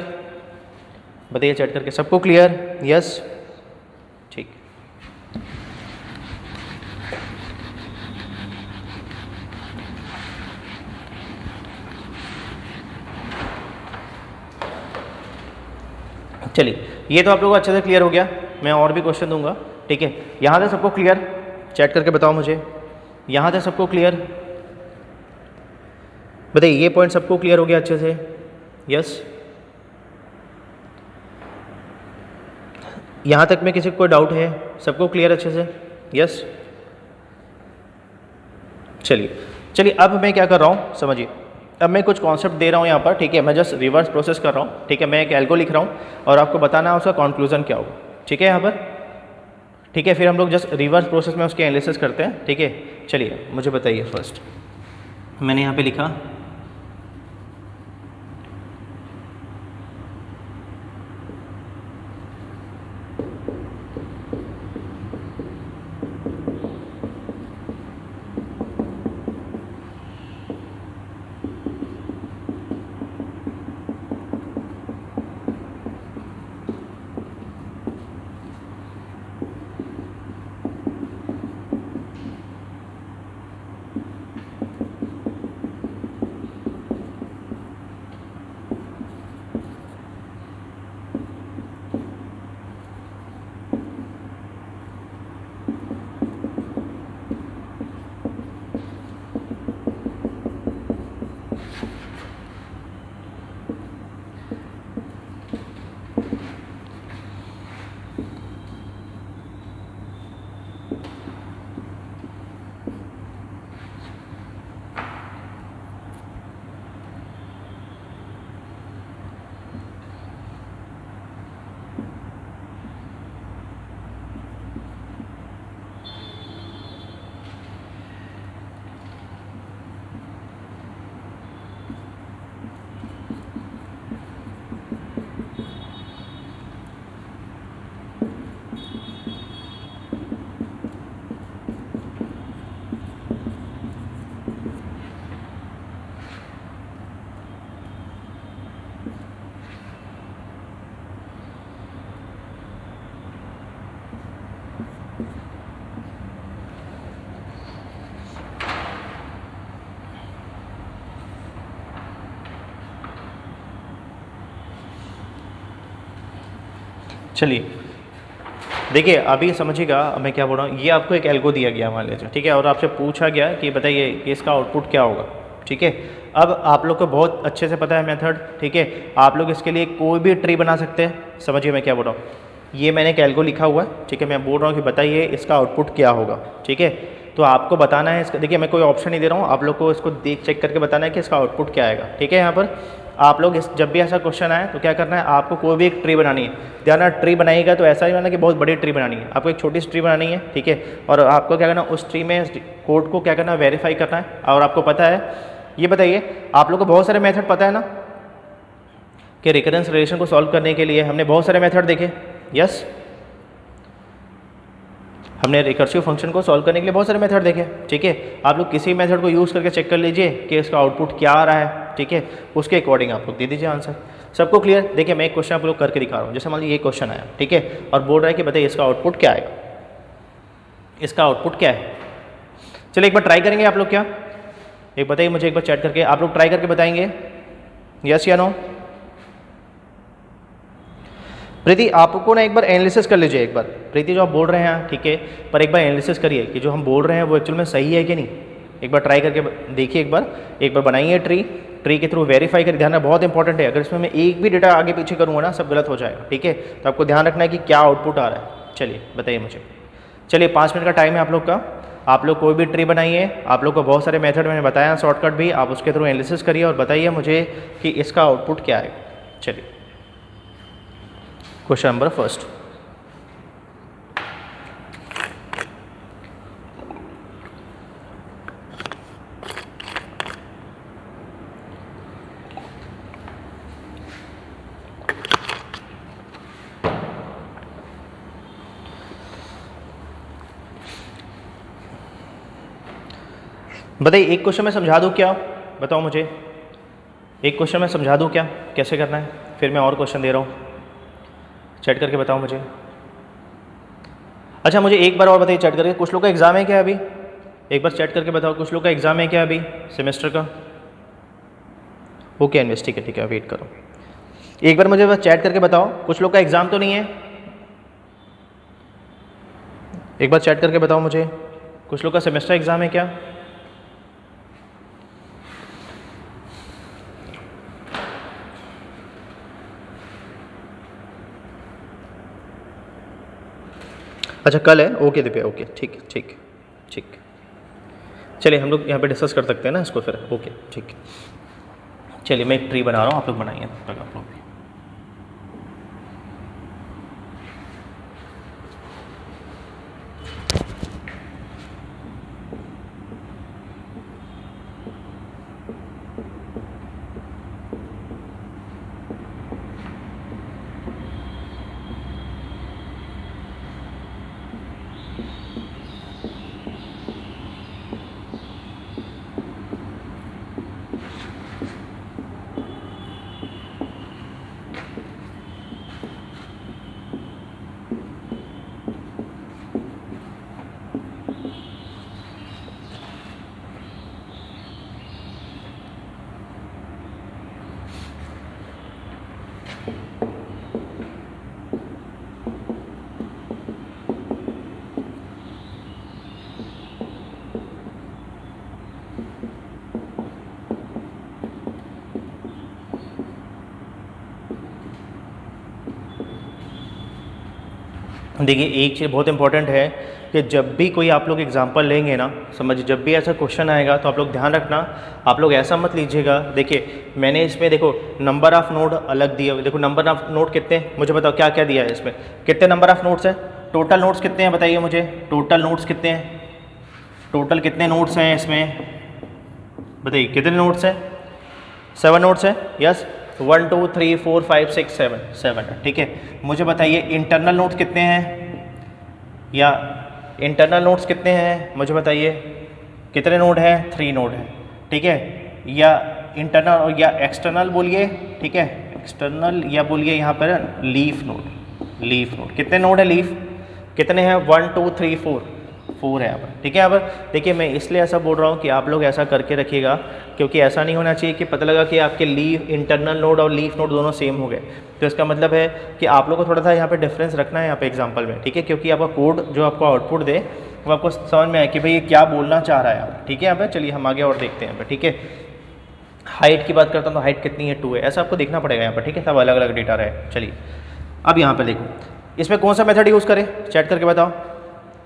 बताइए चैट करके, सबको क्लियर, यस, ठीक। चलिए ये तो आप लोगों को अच्छे से क्लियर हो गया, मैं और भी क्वेश्चन दूंगा, ठीक है। यहाँ तक सबको क्लियर, चैट करके बताओ मुझे, यहाँ तक सबको क्लियर, बताइए ये पॉइंट सबको क्लियर हो गया अच्छे से, यस। यहाँ तक में किसी को कोई डाउट है, सबको क्लियर अच्छे से, यस। चलिए अब मैं क्या कर रहा हूँ समझिए, अब मैं कुछ कॉन्सेप्ट दे रहा हूँ यहाँ पर, ठीक है। मैं जस्ट रिवर्स प्रोसेस कर रहा हूँ, ठीक है। मैं एक एल्गो लिख रहा हूँ और आपको बताना है उसका कंक्लूजन क्या होगा, ठीक है यहाँ पर, ठीक है। फिर हम लोग जस्ट रिवर्स प्रोसेस में उसके एनालिसिस करते हैं, ठीक है। चलिए मुझे बताइए फर्स्ट, मैंने यहाँ पे लिखा चलिए देखिए अभी समझिएगा मैं क्या बोल रहा हूँ। ये आपको एक एल्गो दिया गया मान लीजिए, ठीक है, और आपसे पूछा गया कि बताइए कि इसका आउटपुट क्या होगा, ठीक है। अब आप लोग को बहुत अच्छे से पता है मेथड, ठीक है। आप लोग इसके लिए कोई भी ट्री बना सकते हैं। समझिए मैं क्या बोल रहा हूँ, ये मैंने एक एल्गो लिखा हुआ है, ठीक है। मैं बोल रहा हूँ कि बताइए इसका आउटपुट क्या होगा, ठीक है। तो आपको बताना है इसका, देखिए मैं कोई ऑप्शन नहीं दे रहा हूँ, आप लोग को इसको देख चेक करके बताना है कि इसका आउटपुट क्या आएगा, ठीक है। यहाँ पर आप लोग इस जब भी ऐसा क्वेश्चन आए तो क्या करना है, आपको कोई भी एक ट्री बनानी है। ध्यान, ट्री बनाएगा तो ऐसा नहीं बनाना कि बहुत बड़ी ट्री बनानी है, आपको एक छोटी सी ट्री बनानी है, ठीक है। और आपको क्या करना है, उस ट्री में कोड को क्या करना है, वेरीफाई करना है। और आपको पता है, ये बताइए आप लोग को बहुत सारे मेथड पता है ना कि रिकरेंस रिलेशन को सॉल्व करने के लिए हमने बहुत सारे मेथड देखे, यस। हमने रिकर्सिव फंक्शन को सॉल्व करने के लिए बहुत सारे मेथड देखे, ठीक है। आप लोग किसी मेथड को यूज़ करके चेक कर लीजिए कि इसका आउटपुट क्या आ रहा है, ठीक है। उसके अकॉर्डिंग आप लोग दे दीजिए आंसर। सबको क्लियर? देखिए मैं एक क्वेश्चन आप लोग करके दिखा रहा हूँ। जैसे मान लीजिए ये क्वेश्चन आया, ठीक है, और बोल रहा है कि बताइए इसका आउटपुट क्या आएगा, इसका आउटपुट क्या है। चलिए एक बार ट्राई करेंगे आप लोग, क्या एक बताइए मुझे एक बार चैट करके, आप लोग ट्राई करके बताएंगे यस या नो। प्रीति आपको ना एक बार एनालिसिस कर लीजिए, एक बार प्रीति जो आप बोल रहे हैं, ठीक है, पर एक बार एनालिसिस करिए कि जो हम बोल रहे हैं वो एक्चुअल में सही है कि नहीं। एक बार ट्राई करके देखिए, एक बार बनाइए ट्री के थ्रू वेरीफाई करिए। ध्यान, बहुत इंपॉर्टेंट है, अगर इसमें मैं एक भी डेटा आगे पीछे करूँगा ना सब गलत हो जाएगा, ठीक है। तो आपको ध्यान रखना है कि क्या आउटपुट आ रहा है। चलिए बताइए मुझे। चलिए 5 मिनट का टाइम है आप लोग का, आप लोग कोई भी ट्री बनाइए, आप लोग को बहुत सारे मेथड मैंने बताया शॉर्टकट भी, आप उसके थ्रू एनालिसिस करिए और बताइए मुझे कि इसका आउटपुट क्या है। चलिए क्वेश्चन नंबर फर्स्ट। बताइए एक क्वेश्चन में समझा दूँ क्या, बताओ मुझे, एक क्वेश्चन में समझा दूँ क्या कैसे करना है, फिर मैं और क्वेश्चन दे रहा हूँ, चैट करके बताओ मुझे। अच्छा मुझे एक बार और बताइए चैट करके, कुछ लोग का एग्ज़ाम है क्या अभी, एक बार चैट करके बताओ, कुछ लोग का एग्ज़ाम है क्या अभी सेमेस्टर का? ओके इन्वेस्ट, ठीक है ठीक है, वेट करो, एक बार मुझे बस चैट करके बताओ, कुछ लोग का एग्ज़ाम तो नहीं है? एक बार चैट करके बताओ मुझे, कुछ लोग का सेमेस्टर एग्ज़ाम है क्या? अच्छा कल है, ओके दिव्या, ओके ठीक ठीक ठीक, चलिए हम लोग यहाँ पे डिस्कस कर सकते हैं ना इसको फिर, ओके ठीक। चलिए मैं एक ट्री बना रहा हूँ, आप लोग बनाइए तब तक आप लोग भी। देखिए एक चीज़ बहुत इंपॉर्टेंट है कि जब भी कोई आप लोग एग्जांपल लेंगे ना, समझिए जब भी ऐसा क्वेश्चन आएगा तो आप लोग ध्यान रखना, आप लोग ऐसा मत लीजिएगा। देखिए मैंने इसमें देखो नंबर ऑफ़ नोड अलग दिए हुए, देखो नंबर ऑफ़ नोड कितने, मुझे बताओ क्या क्या दिया है इसमें, कितने नंबर ऑफ़ नोड्स हैं, टोटल नोड्स कितने हैं बताइए मुझे, टोटल नोड्स कितने हैं, टोटल कितने नोड्स हैं इसमें बताइए, कितने नोड्स हैं, 7 नोड्स हैं, यस 1 2 3 4 5 6 7 है, ठीक है। मुझे बताइए इंटरनल नोड्स कितने हैं, या इंटरनल नोड्स कितने हैं मुझे बताइए, कितने नोड हैं, 3 नोड हैं, ठीक है। या इंटरनल और या एक्सटर्नल बोलिए, ठीक है, एक्सटर्नल या बोलिए यहाँ पर लीफ नोड, लीफ नोड कितने नोड है, लीफ कितने हैं 1 2 3 4 है यहाँ पर, ठीक है। यहाँ पर देखिए मैं इसलिए ऐसा बोल रहा हूँ कि आप लोग ऐसा करके रखिएगा, क्योंकि ऐसा नहीं होना चाहिए कि पता लगा कि आपके लीफ इंटरनल नोड और लीफ नोड दोनों सेम हो गए, तो इसका मतलब है कि आप लोग को थोड़ा सा यहाँ पे डिफरेंस रखना है यहाँ पे एग्जांपल में, ठीक है, क्योंकि आपका कोड जो आपको आउटपुट दे वो आपको समझ में आए कि भाई ये क्या बोलना चाह रहा है यहाँ पर, ठीक है। यहाँ पर चलिए हम आगे और देखते हैं यहाँ पर, ठीक है। हाइट की बात करता हूँ तो हाइट कितनी है, 2 है, ऐसा आपको देखना पड़ेगा यहाँ पर, ठीक है, सब अलग अलग डेटा रहे। चलिए अब यहाँ पर देखो इसमें कौन सा मेथड यूज़ करें, चैट करके बताओ,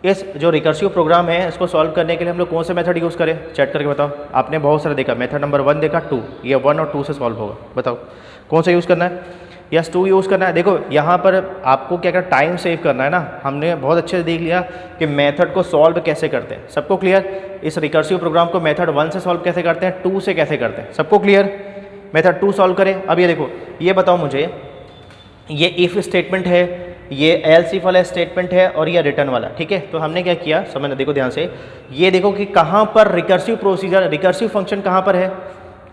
इस जो रिकर्सिव प्रोग्राम है इसको सॉल्व करने के लिए हम लोग कौन सा मेथड यूज़ करें, चैट करके बताओ। आपने बहुत सारा देखा, मेथड नंबर 1 देखा, 2, ये 1 और 2 से सॉल्व होगा, बताओ कौन सा यूज़ करना है, यस 2 यूज़ करना है। देखो यहाँ पर आपको क्या क्या टाइम सेव करना है ना, हमने बहुत अच्छे से देख लिया कि मेथड को सॉल्व कैसे करते हैं, सबको क्लियर, इस रिकर्सिव प्रोग्राम को मेथड 1 से सॉल्व कैसे करते हैं, 2 से कैसे करते हैं, सबको क्लियर, मेथड 2 सॉल्व करें। अब ये देखो, ये बताओ मुझे, ये इफ़ स्टेटमेंट है, ये एल्स वाला स्टेटमेंट है और ये रिटर्न वाला, ठीक है। तो हमने क्या किया, समझना, देखो ध्यान से, ये देखो कि कहाँ पर रिकर्सिव प्रोसीजर, रिकर्सिव फंक्शन कहाँ पर है,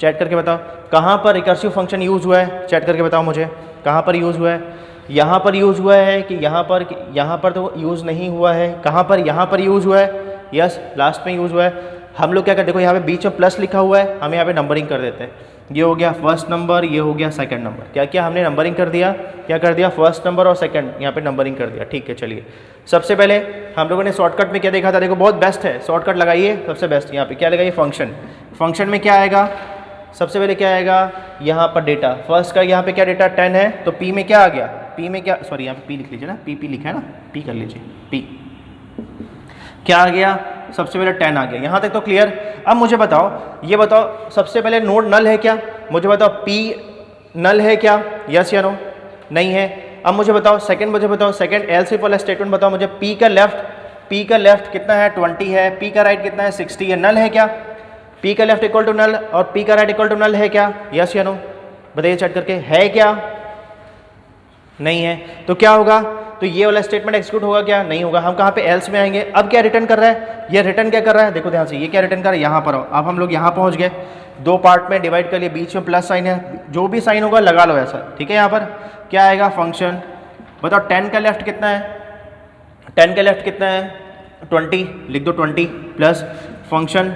चैट करके बताओ, कहाँ पर रिकर्सिव फंक्शन यूज़ हुआ है, चैट करके बताओ मुझे, कहाँ पर यूज़ हुआ है, यहाँ पर यूज़ हुआ है कि यहाँ पर तो यूज़ नहीं हुआ है, कहाँ पर, यहाँ पर यूज़ हुआ है, यस लास्ट में यूज़ हुआ है। हम लोग क्या करते हैं, देखो यहाँ पे बीच में प्लस लिखा हुआ है, हम यहाँ पे नंबरिंग कर देते हैं, ये हो गया फर्स्ट नंबर, ये हो गया सेकंड नंबर, क्या क्या हमने नंबरिंग कर दिया, क्या कर दिया, फर्स्ट नंबर और सेकंड यहाँ पे नंबरिंग कर दिया, ठीक है। चलिए सबसे पहले हम लोगों ने शॉर्टकट में क्या देखा था, देखो बहुत बेस्ट है, शॉर्टकट लगाइए, सबसे बेस्ट यहाँ पे क्या लगाइए, फंक्शन, फंक्शन में क्या आएगा, सबसे पहले क्या आएगा, यहाँ पर डेटा, फर्स्ट का यहाँ पे क्या डेटा 10 है, तो पी में क्या आ गया, पी में क्या, सॉरी यहाँ पे पी लिख लीजिए ना, पी लिखा है ना, पी कर लीजिए, पी क्या आ गया सबसे पहले 10 आ गया, यहाँ तक तो क्लियर। अब मुझे बताओ, ये बताओ सबसे पहले नोड नल है क्या, मुझे बताओ P नल है क्या, यस या नो, नहीं है। अब मुझे बताओ सेकंड एलसीफ वाला स्टेटमेंट बताओ मुझे, P का लेफ्ट कितना है 20 है, P का राइट कितना है 60 है, नल है क्या, P का लेफ्ट इक्वल टू नल और P का राइट इक्वल टू नल है क्या, यस या नो, बताइए चेक करके, है क्या, नहीं है। तो क्या होगा, तो ये वाला स्टेटमेंट एक्सिक्यूट होगा क्या, नहीं होगा। हम कहाँ पे एल्स में आएंगे। अब क्या रिटर्न कर रहा है, ये रिटर्न क्या कर रहा है, देखो ध्यान से, ये क्या रिटर्न कर रहा है, यहाँ पर आओ। अब हम लोग यहाँ पहुँच गए, दो पार्ट में डिवाइड कर लिए, बीच में प्लस साइन है, जो भी साइन होगा लगा लो ऐसा, ठीक है। यहाँ पर क्या आएगा, फंक्शन, बताओ 10 का लेफ्ट कितना है, 10 का लेफ्ट कितना है 20, लिख दो 20 प्लस फंक्शन,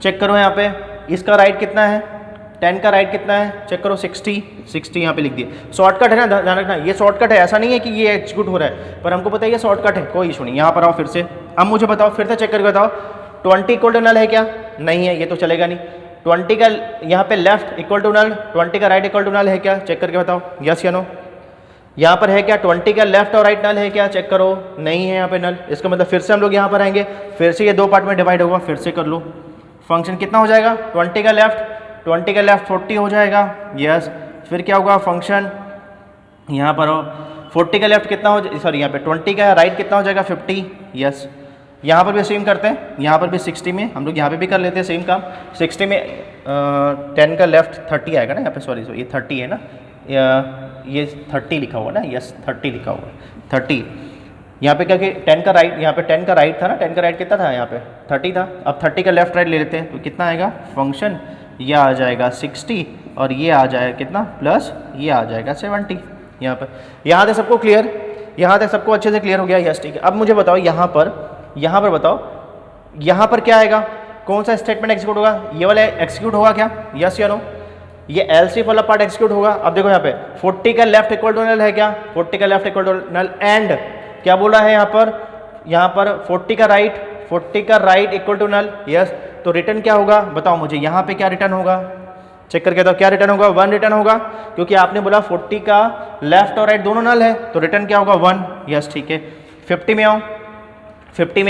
चेक करो यहाँ पे इसका राइट कितना है, 10 का राइट कितना है, चेक करो 60 यहाँ पे लिख दिए। शॉर्टकट है ना, ध्यान रखना ये शॉर्टकट है, ऐसा नहीं है कि ये एग्जीक्यूट हो रहा है, पर हमको पता है ये शॉर्टकट है, कोई इशू नहीं। यहाँ पर आओ फिर से, अब मुझे बताओ, फिर से चेक करके बताओ 20 इक्वल टू नल है क्या, नहीं है, ये तो चलेगा नहीं। 20 का यहाँ पे लेफ्ट इक्वल टू नल, 20 का राइट इक्वल टू नल है क्या, चेक करके बताओ, यस या नो। यहाँ पर है क्या, 20 का लेफ्ट और राइट नल है क्या, चेक करो, नहीं है यहाँ पे नल। इसका मतलब फिर से हम लोग यहाँ पर आएंगे, फिर से ये दो पार्ट में डिवाइड होगा, फिर से कर लो। फंक्शन कितना हो जाएगा, 20 का लेफ्ट 40 हो जाएगा, यस। फिर क्या होगा फंक्शन, यहाँ पर हो 40 का लेफ्ट कितना हो, सॉरी यहाँ पे 20 का राइट कितना हो जाएगा 50, यस। यहाँ पर भी सेम करते हैं, यहाँ पर भी 60 में हम लोग यहाँ पे भी कर लेते हैं सेम काम। 60 में 10 का लेफ्ट 30 आएगा ना यहाँ पे, सॉरी ये 30 है ना, ये 30 लिखा हुआ ना, यस 30 लिखा हुआ है 30। यहाँ पे क्या कि 10 का राइट, यहाँ पे 10 का राइट था ना, 10 का राइट कितना था यहाँ पे 30 था। अब 30 का लेफ्ट राइट ले लेते हैं, तो कितना आएगा फंक्शन, यह आ जाएगा 60 और ये आ जाएगा कितना प्लस ये आ जाएगा 70। यहाँ पर, यहाँ तक सबको क्लियर, यहाँ तक सबको अच्छे से क्लियर हो गया, यस ठीक है। अब मुझे बताओ यहाँ पर बताओ, यहाँ पर क्या आएगा, कौन सा स्टेटमेंट एक्सिक्यूट होगा, ये वाला एक्सिक्यूट होगा क्या, यस या नो, ये एलसीफ वाला पार्ट एक्सिक्यूट होगा। अब देखो यहाँ पे 40 का लेफ्ट इक्वल टू नल है क्या, 40 का left equal to null, and क्या बोला है यहाँ पर 40 का right equal to null, yes. तो रिटर्न क्या होगा बताओ मुझे, यहाँ पे क्या रिटर्न होगा, चेक करके बताओ क्या रिटर्न होगा, 1 रिटर्न होगा, क्योंकि आपने बोला 40 का लेफ्ट और राइट दोनों नल है, तो रिटर्न क्या होगा 1, यस ठीक है। 50 में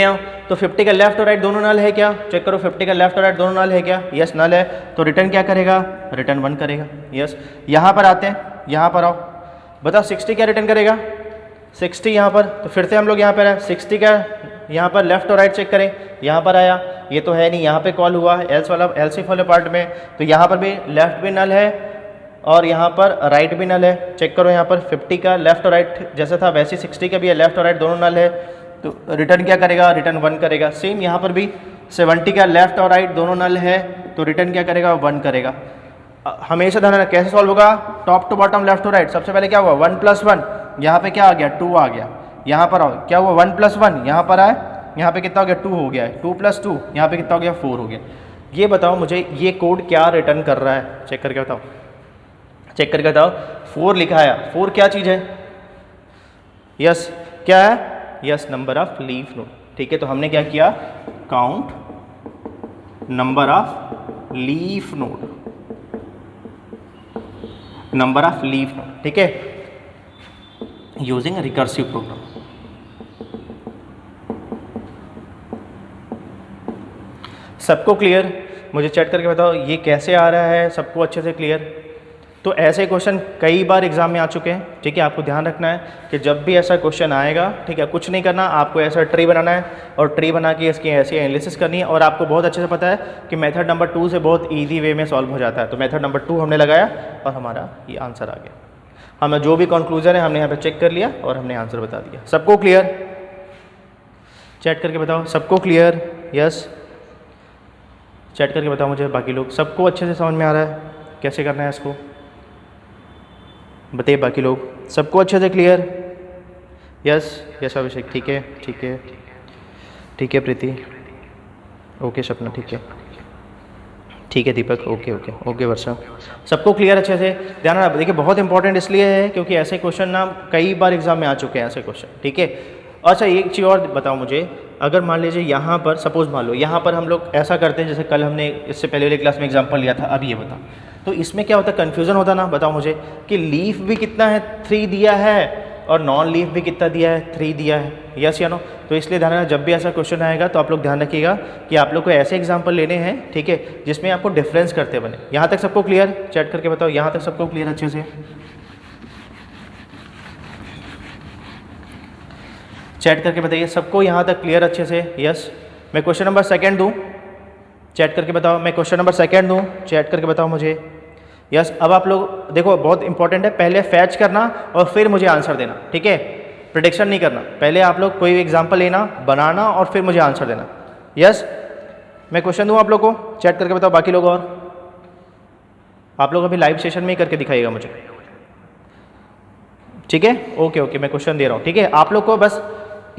आओ, तो 50 का लेफ्ट और राइट दोनों नल है क्या, चेक करो 50 का लेफ्ट और राइट दोनों नल है क्या, यस नल है, तो रिटर्न क्या करेगा, रिटर्न 1 करेगा, यस। यहाँ पर आते हैं, यहाँ पर आओ, बताओ 60 क्या रिटर्न करेगा, 60 यहाँ पर, तो फिर से हम लोग यहाँ पर है 60 का यहाँ पर लेफ्ट और राइट चेक करें, यहाँ पर आया, ये तो है नहीं, यहाँ पे कॉल हुआ एलसीफ वाले पार्ट में, तो यहाँ पर भी लेफ्ट भी नल है और यहाँ पर राइट भी नल है। चेक करो यहाँ पर 50 का लेफ्ट और राइट जैसा था वैसे 60 का भी है, लेफ्ट और राइट दोनों नल है, तो रिटर्न क्या करेगा, रिटर्न 1 करेगा। सेम यहाँ पर भी 70 का लेफ्ट और राइट दोनों नल है, तो रिटर्न क्या करेगा, 1 करेगा। हमेशा ध्यान रखना कैसे सॉल्व होगा, top to bottom left to right. सबसे पहले क्या हुआ 1 + 1, यहाँ पे क्या आ गया 2 आ गया, यहाँ पर आओ क्या हुआ 1 + 1, यहाँ पर आए, यहाँ पे कितना हो गया 2 हो गया है, 2 + 2 यहाँ पे कितना हो गया 4 हो गया। ये बताओ मुझे ये कोड क्या रिटर्न कर रहा है, चेक करके बताओ, 4 लिखा है, 4 क्या चीज़ है, यस क्या है, yes number of leaf node, ठीक है। तो हमने क्या किया, count number of leaf node, ठीक है, यूजिंग रिकर्सिव प्रोग्राम। सबको क्लियर, मुझे चैट करके बताओ ये कैसे आ रहा है, सबको अच्छे से क्लियर। तो ऐसे क्वेश्चन कई बार एग्जाम में आ चुके हैं, ठीक है। आपको ध्यान रखना है कि जब भी ऐसा क्वेश्चन आएगा, ठीक है, कुछ नहीं करना, आपको ऐसा ट्री बनाना है और ट्री बना के इसकी ऐसी एनालिसिस करनी है। और आपको बहुत अच्छे से पता है कि मेथड नंबर 2 से बहुत ईजी वे में सॉल्व हो जाता है। तो मेथड नंबर 2 हमने लगाया और हमारा ये आंसर आ गया। हमें जो भी कंक्लूजन है हमने यहाँ पे चेक कर लिया और हमने आंसर बता दिया। सबको क्लियर, चैट करके बताओ सबको क्लियर, यस चैट करके बताओ मुझे, बाकी लोग सबको अच्छे से समझ में आ रहा है कैसे करना है इसको, बताइए बाकी लोग सबको अच्छे से क्लियर, यस अभिषेक ठीक है प्रीति, ओके सपना ठीक है दीपक, ओके वर्षा, सबको क्लियर अच्छे से। ध्यान रखना, देखिए बहुत इंपॉर्टेंट इसलिए है क्योंकि ऐसे क्वेश्चन ना कई बार एग्जाम में आ चुके हैं ऐसे क्वेश्चन, ठीक है। अच्छा एक चीज़ और बताओ मुझे, अगर मान लीजिए यहाँ पर सपोज मान लो यहाँ पर हम लोग ऐसा करते हैं जैसे कल हमने इससे पहले वाली क्लास में एग्जांपल लिया था, अब ये बताओ तो इसमें क्या होता है, कन्फ्यूज़न होता ना, बताओ मुझे कि लीफ भी कितना है 3 दिया है और नॉन लीफ भी कितना दिया है 3 दिया है, यस या नो। तो इसलिए ध्यान रखना, जब भी ऐसा क्वेश्चन आएगा तो आप लोग ध्यान रखिएगा कि आप लोग को ऐसे एग्जाम्पल लेने हैं, ठीक है, जिसमें आपको डिफरेंस करते बने। यहाँ तक सबको क्लियर? चैट करके बताओ, यहाँ तक सबको क्लियर अच्छे से? चैट करके बताइए सबको यहाँ तक क्लियर अच्छे से? यस। मैं क्वेश्चन नंबर सेकंड दूँ? चैट करके बताओ। मैं क्वेश्चन नंबर सेकंड दूँ? चैट करके बताओ मुझे। यस। अब आप लोग देखो, बहुत इंपॉर्टेंट है, पहले फैच करना और फिर मुझे आंसर देना, ठीक है? प्रिडिक्शन नहीं करना, पहले आप लोग कोई एग्जाम्पल लेना, बनाना और फिर मुझे आंसर देना। यस। मैं क्वेश्चन दूँ आप लोग को? चैट करके बताओ बाकी लोग। और आप लोग अभी लाइव सेशन में ही करके दिखाइएगा मुझे, ठीक है? ओके ओके, मैं क्वेश्चन दे रहा हूँ, ठीक है? आप लोग को बस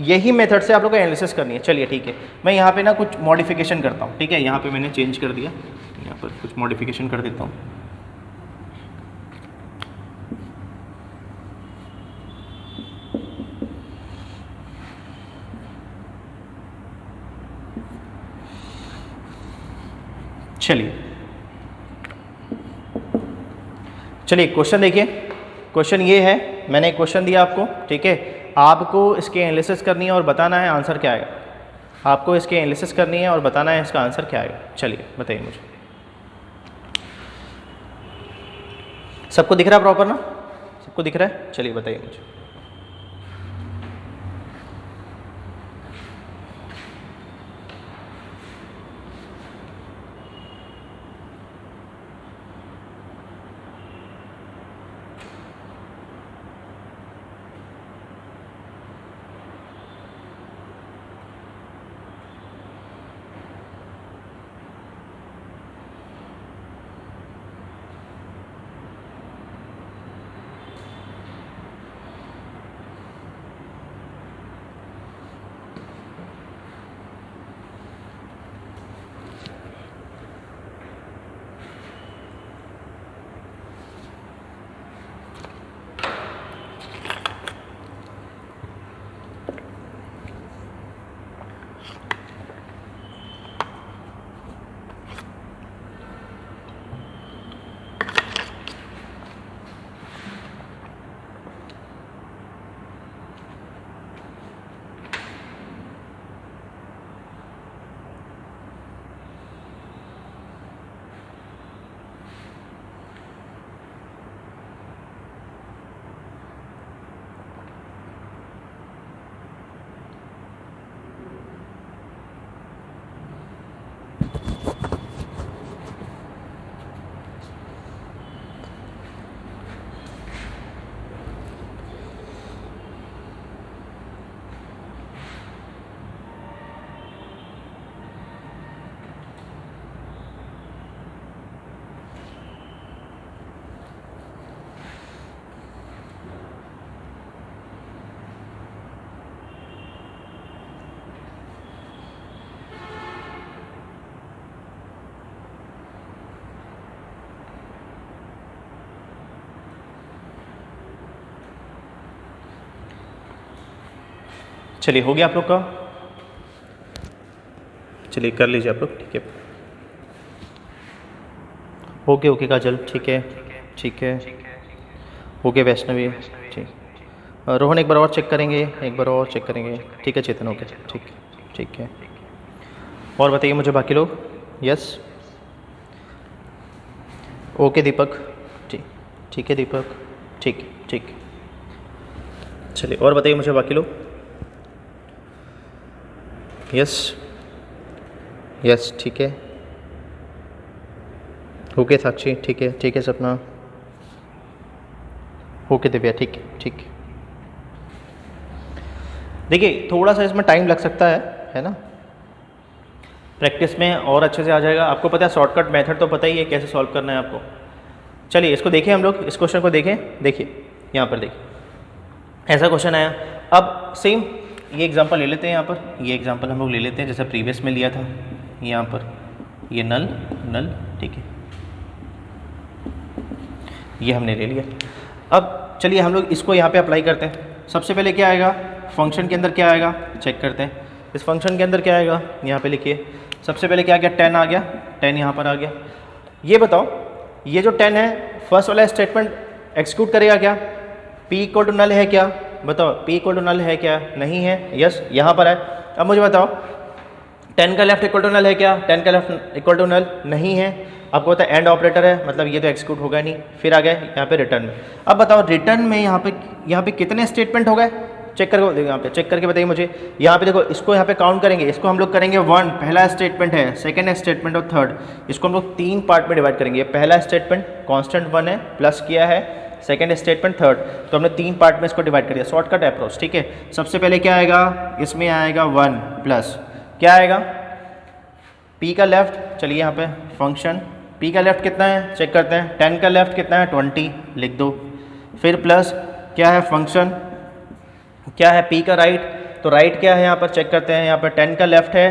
यही मेथड से आप लोग को एनालिसिस करनी है। चलिए ठीक है, मैं यहाँ पे ना कुछ मॉडिफिकेशन करता हूँ, ठीक है? यहाँ पे मैंने चेंज कर दिया, यहाँ पर कुछ मॉडिफिकेशन कर देता हूँ। चलिए क्वेश्चन देखिए। क्वेश्चन ये है, मैंने एक क्वेश्चन दिया आपको, ठीक है? आपको इसके एनालिसिस करनी है और बताना है आंसर क्या आएगा। आपको इसके एनालिसिस करनी है और बताना है इसका आंसर क्या आएगा। चलिए बताइए मुझे। सबको दिख रहा है प्रॉपर ना? सबको दिख रहा है? चलिए बताइए मुझे। चलिए हो गया आप लोग का? चलिए कर लीजिए आप लोग, ठीक है? ओके ओके काजल, ठीक है ठीक है। ओके वैष्णवी, ठीक। रोहन एक बार और चेक करेंगे, एक बार और चेक करेंगे, ठीक है? चेतन ओके, ठीक ठीक है। और बताइए मुझे बाकी लोग। यस। ओके दीपक, ठीक ठीक है दीपक, ठीक ठीक। चलिए और बताइए मुझे बाकी लोग। यस यस, ठीक है। ओके साक्षी, ठीक है सपना। ओके दिव्या, ठीक है। देखिए थोड़ा सा इसमें टाइम लग सकता है ना? प्रैक्टिस में और अच्छे से आ जाएगा। आपको पता है शॉर्टकट मेथड तो पता ही है कैसे सॉल्व करना है आपको। चलिए इसको देखें, हम लोग इस क्वेश्चन को देखें। देखिए यहाँ पर देखिए, ऐसा क्वेश्चन आया। अब सेम ये एग्जांपल ले लेते हैं। यहाँ पर ये एग्जांपल हम लोग ले लेते हैं जैसे प्रीवियस में लिया था। यहाँ पर ये नल, ठीक है, ये हमने ले लिया। अब चलिए हम लोग इसको यहाँ पे अप्लाई करते हैं। सबसे पहले क्या आएगा, फंक्शन के अंदर क्या आएगा चेक करते हैं। इस फंक्शन के अंदर क्या आएगा, यहाँ पे लिखिए। सबसे पहले क्या आ गया, 10 आ गया, 10 यहाँ पर आ गया। ये बताओ ये जो 10 है, फर्स्ट वाला स्टेटमेंट एग्जीक्यूट करेगा क्या? p इक्वल टू नल है क्या? बताओ पी इक्वल टू नल है क्या, नहीं है, यस यहाँ पर है। अब मुझे बताओ 10 का लेफ्ट इक्वल टू नल है क्या, 10 का लेफ्ट इक्वल टू नल नहीं है। आपको पता है एंड ऑपरेटर है, मतलब ये तो एक्सिक्यूट होगा नहीं। फिर आ गए यहाँ पे रिटर्न में। अब बताओ रिटर्न में यहाँ पे कितने स्टेटमेंट हो गए, चेक करके यहाँ पे चेक करके बताइए मुझे। यहाँ पे देखो, इसको यहाँ पे काउंट करेंगे, इसको हम लोग करेंगे 1 पहला स्टेटमेंट है, सेकंड स्टेटमेंट और थर्ड। इसको हम लोग 3 पार्ट में डिवाइड करेंगे। पहला स्टेटमेंट कांस्टेंट 1 है, प्लस किया है, सेकंड स्टेटमेंट थर्ड, तो हमने 3 पार्ट में इसको डिवाइड कर दिया। शॉर्टकट अप्रोच, ठीक है। सबसे पहले क्या आएगा, इसमें आएगा 1 प्लस क्या आएगा, पी का लेफ्ट, चलिए यहाँ पे फंक्शन पी का लेफ्ट कितना है चेक करते हैं, 10 का लेफ्ट कितना है 20 लिख दो। फिर प्लस क्या है फंक्शन, क्या है पी का राइट, तो राइट क्या है यहाँ पर चेक करते हैं। यहाँ पर 10 का लेफ्ट है,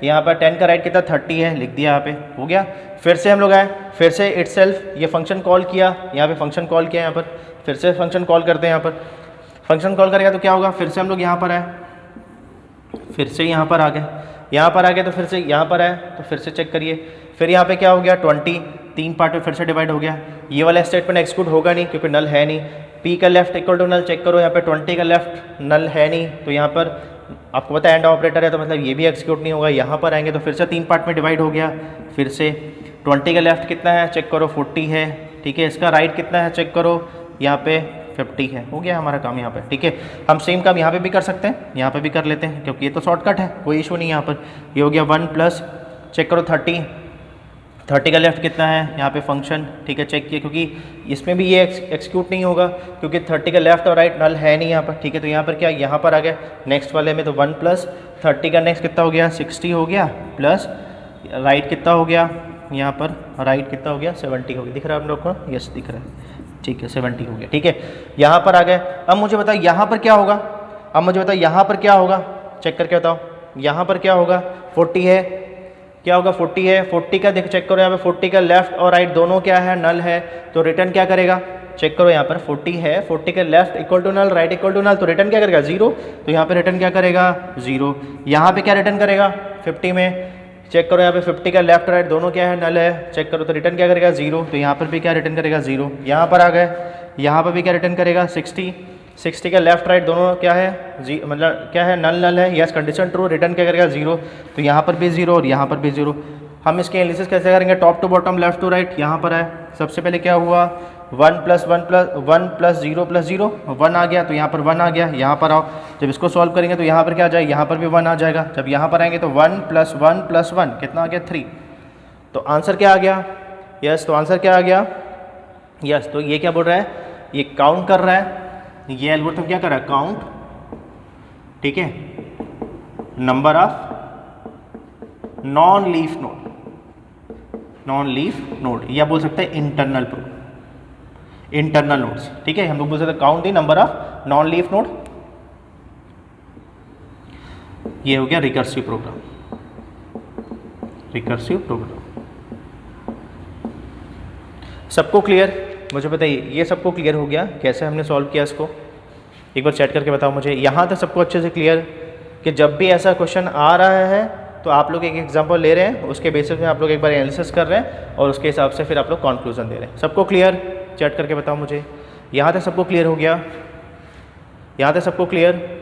यहाँ पर 10 का राइट कितना 30 है, लिख दिया यहाँ पे, हो गया। फिर से हम लोग आए, फिर से इटसेल्फ ये फंक्शन कॉल किया, यहाँ पे फंक्शन कॉल किया, यहाँ पर फिर से फंक्शन कॉल करते हैं। यहाँ पर फंक्शन कॉल करेगा तो क्या होगा, फिर से हम लोग यहाँ पर आए, फिर से यहाँ पर आ गए, यहाँ पर आ गए तो फिर से यहाँ पर आए, तो फिर से चेक करिए। फिर यहाँ पे क्या हो गया 20, 3 पार्ट में फिर से डिवाइड हो गया। ये वाला स्टेटमेंट एक्सिक्यूट होगा नहीं क्योंकि नल है नहीं। पी का left equal to null check करो, यहाँ पे 20 का लेफ्ट नल है नहीं, तो यहाँ पर आपको पता है एंड ऑपरेटर है, तो मतलब ये भी एक्सिक्यूट नहीं होगा। यहाँ पर आएंगे तो फिर से 3 पार्ट में डिवाइड हो गया। फिर से 20 का लेफ्ट कितना है चेक करो 40 है, ठीक है। इसका राइट कितना है चेक करो, यहाँ पे 50 है, हो गया हमारा काम यहाँ पे, ठीक है। हम सेम काम यहाँ पे भी कर सकते हैं, यहाँ पे भी कर लेते हैं क्योंकि ये तो शॉर्टकट है, कोई इशू नहीं। यहाँ पर ये हो गया 1 प्लस चेक करो 30 का लेफ्ट कितना है, यहाँ पे फंक्शन, ठीक है, चेक किया क्योंकि इसमें भी ये एक्सिक्यूट नहीं होगा क्योंकि 30 का लेफ्ट और राइट नल है नहीं यहाँ पर, ठीक है। तो यहाँ पर क्या, यहाँ पर आ गया नेक्स्ट वाले में, तो 1 प्लस 30 का नेक्स्ट कितना हो गया 60 हो गया, प्लस राइट कितना हो गया, यहाँ पर राइट कितना हो गया 70 हो गया, दिख रहा है आप लोग को, यस दिख रहा है, ठीक है 70 हो गया, ठीक है। यहाँ पर आ गए। अब मुझे बताओ यहाँ पर क्या होगा, अब मुझे बताओ यहाँ पर क्या होगा, चेक करके बताओ यहाँ पर क्या होगा। 40 है, क्या होगा 40 है, 40 का देखो चेक करो यहाँ पे 40 का लेफ्ट और राइट दोनों क्या है नल है, तो रिटर्न क्या करेगा चेक करो। यहाँ पर 40 है, 40 का left equal to null, right equal to null, तो रिटर्न क्या करेगा 0, तो यहाँ पे रिटर्न क्या करेगा 0। यहाँ पे क्या रिटर्न करेगा 50 में, चेक करो यहाँ पे 50 का लेफ्ट राइट दोनों क्या है नल है, चेक करो, तो रिटर्न क्या करेगा 0, तो यहाँ पर भी क्या रिटर्न करेगा 0। यहाँ पर आ गए, यहाँ पर भी क्या रिटर्न करेगा 60 का लेफ्ट राइट दोनों क्या है मतलब क्या है नल है, यस कंडीशन ट्रू, रिटर्न क्या करेगा 0, तो यहाँ पर भी 0 और यहाँ पर भी 0। हम इसके एनालिसिस कैसे करेंगे, top to bottom left to right. यहाँ पर है, सबसे पहले क्या हुआ 1 प्लस 0 प्लस 0 1 आ गया, तो यहाँ पर 1 आ गया। यहाँ पर आओ, जब इसको सॉल्व करेंगे तो यहाँ पर क्या आ जाएगा, यहाँ पर भी 1 आ जाएगा। जब यहाँ पर आएंगे तो 1 प्लस 1 कितना आ गया 3, तो आंसर क्या आ गया, यस, तो आंसर क्या आ गया, यस। तो ये क्या बोल रहा है, ये काउंट कर रहा है, ये एल्गोरिथम क्या कर रहा है काउंट, ठीक है, number of non leaf node, या बोल सकते हैं इंटरनल नोड्स, ठीक है। हम लोग बोल सकते हैं count the number of non leaf node. ये हो गया रिकर्सिव प्रोग्राम। सबको क्लियर, मुझे बताइए ये सबको क्लियर हो गया कैसे हमने सॉल्व किया इसको, एक बार चैट करके बताओ मुझे। यहाँ तक सबको अच्छे से क्लियर कि जब भी ऐसा क्वेश्चन आ रहा है तो आप लोग एक एग्जांपल ले रहे हैं, उसके बेसिस पे आप लोग एक बार एनालिसिस कर रहे हैं और उसके हिसाब से फिर आप लोग कंक्लूजन दे रहे हैं। सबको क्लियर, चैट करके बताओ मुझे। यहाँ तक सबको क्लियर हो गया, यहाँ तक सबको क्लियर।